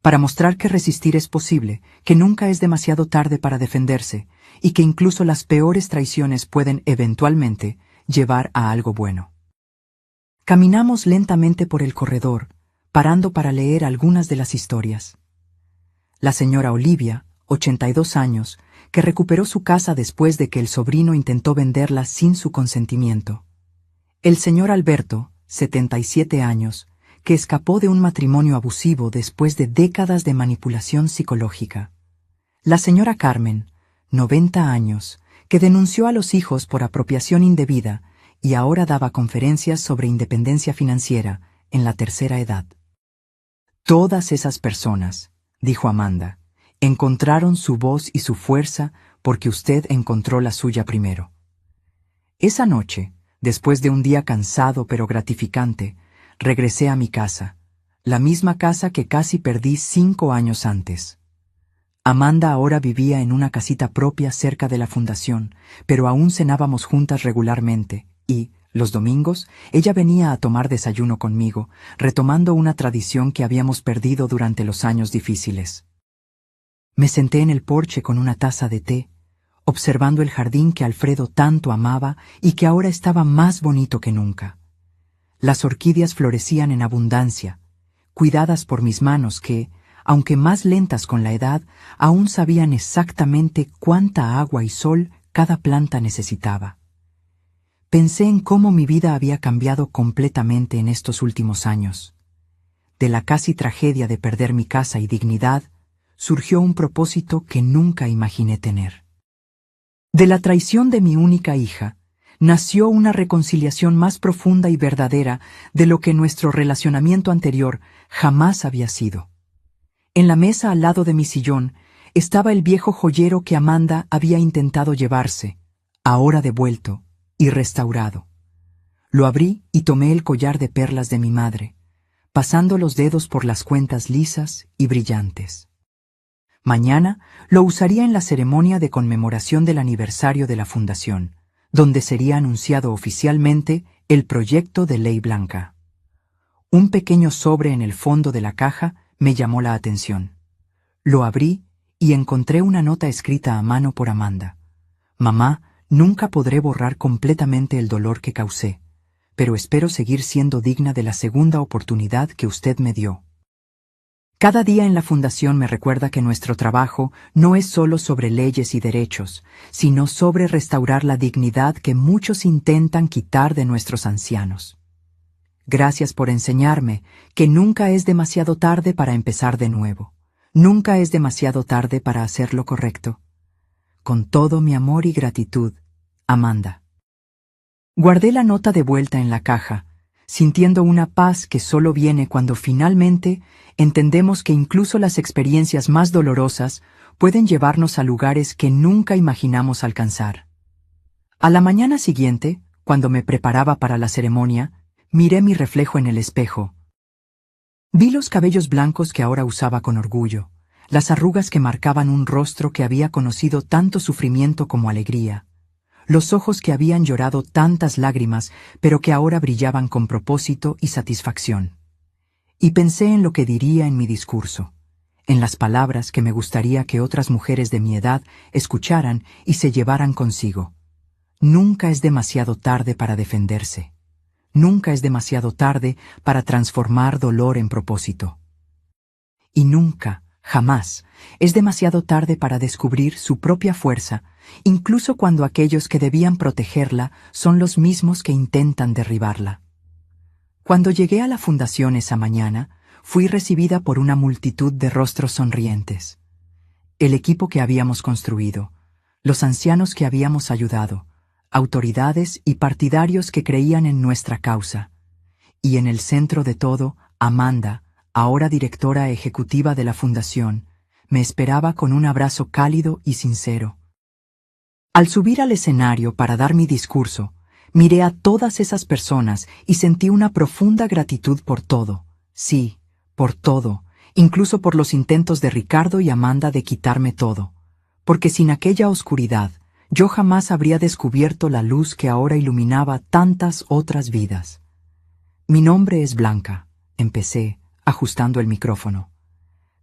Para mostrar que resistir es posible, que nunca es demasiado tarde para defenderse, y que incluso las peores traiciones pueden eventualmente llevar a algo bueno. Caminamos lentamente por el corredor, parando para leer algunas de las historias. La señora Olivia, 82 años, que recuperó su casa después de que el sobrino intentó venderla sin su consentimiento. El señor Alberto, 77 años, que escapó de un matrimonio abusivo después de décadas de manipulación psicológica. La señora Carmen, 90 años, que denunció a los hijos por apropiación indebida y ahora daba conferencias sobre independencia financiera en la tercera edad. Todas esas personas, dijo Amanda, encontraron su voz y su fuerza porque usted encontró la suya primero. Esa noche, después de un día cansado pero gratificante, regresé a mi casa, la misma casa que casi perdí 5 años antes. Amanda ahora vivía en una casita propia cerca de la fundación, pero aún cenábamos juntas regularmente y, los domingos, ella venía a tomar desayuno conmigo, retomando una tradición que habíamos perdido durante los años difíciles. Me senté en el porche con una taza de té, observando el jardín que Alfredo tanto amaba y que ahora estaba más bonito que nunca. Las orquídeas florecían en abundancia, cuidadas por mis manos que, aunque más lentas con la edad, aún sabían exactamente cuánta agua y sol cada planta necesitaba. Pensé en cómo mi vida había cambiado completamente en estos últimos años. De la casi tragedia de perder mi casa y dignidad, surgió un propósito que nunca imaginé tener. De la traición de mi única hija, nació una reconciliación más profunda y verdadera de lo que nuestro relacionamiento anterior jamás había sido. En la mesa al lado de mi sillón estaba el viejo joyero que Amanda había intentado llevarse, ahora devuelto y restaurado. Lo abrí y tomé el collar de perlas de mi madre, pasando los dedos por las cuentas lisas y brillantes. Mañana lo usaría en la ceremonia de conmemoración del aniversario de la fundación, donde sería anunciado oficialmente el proyecto de ley blanca. Un pequeño sobre en el fondo de la caja me llamó la atención. Lo abrí y encontré una nota escrita a mano por Amanda. Mamá, nunca podré borrar completamente el dolor que causé, pero espero seguir siendo digna de la segunda oportunidad que usted me dio. Cada día en la fundación me recuerda que nuestro trabajo no es solo sobre leyes y derechos, sino sobre restaurar la dignidad que muchos intentan quitar de nuestros ancianos. Gracias por enseñarme que nunca es demasiado tarde para empezar de nuevo. Nunca es demasiado tarde para hacer lo correcto. Con todo mi amor y gratitud, Amanda. Guardé la nota de vuelta en la caja, sintiendo una paz que solo viene cuando finalmente entendemos que incluso las experiencias más dolorosas pueden llevarnos a lugares que nunca imaginamos alcanzar. A la mañana siguiente, cuando me preparaba para la ceremonia, miré mi reflejo en el espejo. Vi los cabellos blancos que ahora usaba con orgullo, las arrugas que marcaban un rostro que había conocido tanto sufrimiento como alegría, los ojos que habían llorado tantas lágrimas, pero que ahora brillaban con propósito y satisfacción. Y pensé en lo que diría en mi discurso, en las palabras que me gustaría que otras mujeres de mi edad escucharan y se llevaran consigo. Nunca es demasiado tarde para defenderse. Nunca es demasiado tarde para transformar dolor en propósito. Y nunca, jamás, es demasiado tarde para descubrir su propia fuerza, incluso cuando aquellos que debían protegerla son los mismos que intentan derribarla. Cuando llegué a la fundación esa mañana, fui recibida por una multitud de rostros sonrientes. El equipo que habíamos construido, los ancianos que habíamos ayudado, autoridades y partidarios que creían en nuestra causa. Y en el centro de todo, Amanda, ahora directora ejecutiva de la fundación, me esperaba con un abrazo cálido y sincero. Al subir al escenario para dar mi discurso, miré a todas esas personas y sentí una profunda gratitud por todo, sí, por todo, incluso por los intentos de Ricardo y Amanda de quitarme todo, porque sin aquella oscuridad, yo jamás habría descubierto la luz que ahora iluminaba tantas otras vidas. Mi nombre es Blanca, empecé, ajustando el micrófono.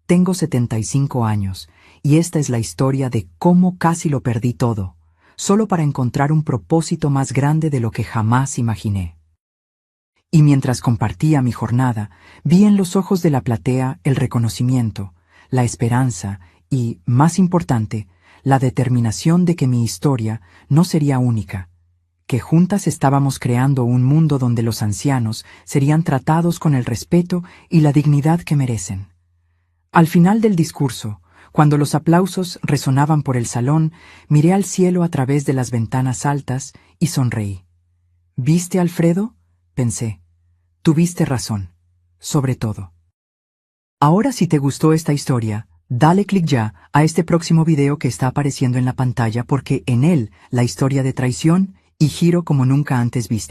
Tengo 75 años, y esta es la historia de cómo casi lo perdí todo, solo para encontrar un propósito más grande de lo que jamás imaginé. Y mientras compartía mi jornada, vi en los ojos de la platea el reconocimiento, la esperanza y, más importante, la determinación de que mi historia no sería única, que juntas estábamos creando un mundo donde los ancianos serían tratados con el respeto y la dignidad que merecen. Al final del discurso, cuando los aplausos resonaban por el salón, miré al cielo a través de las ventanas altas y sonreí. ¿Viste, Alfredo?, pensé. Tuviste razón, sobre todo. Ahora, si te gustó esta historia, dale clic ya a este próximo video que está apareciendo en la pantalla porque en él la historia de traición y giro como nunca antes viste.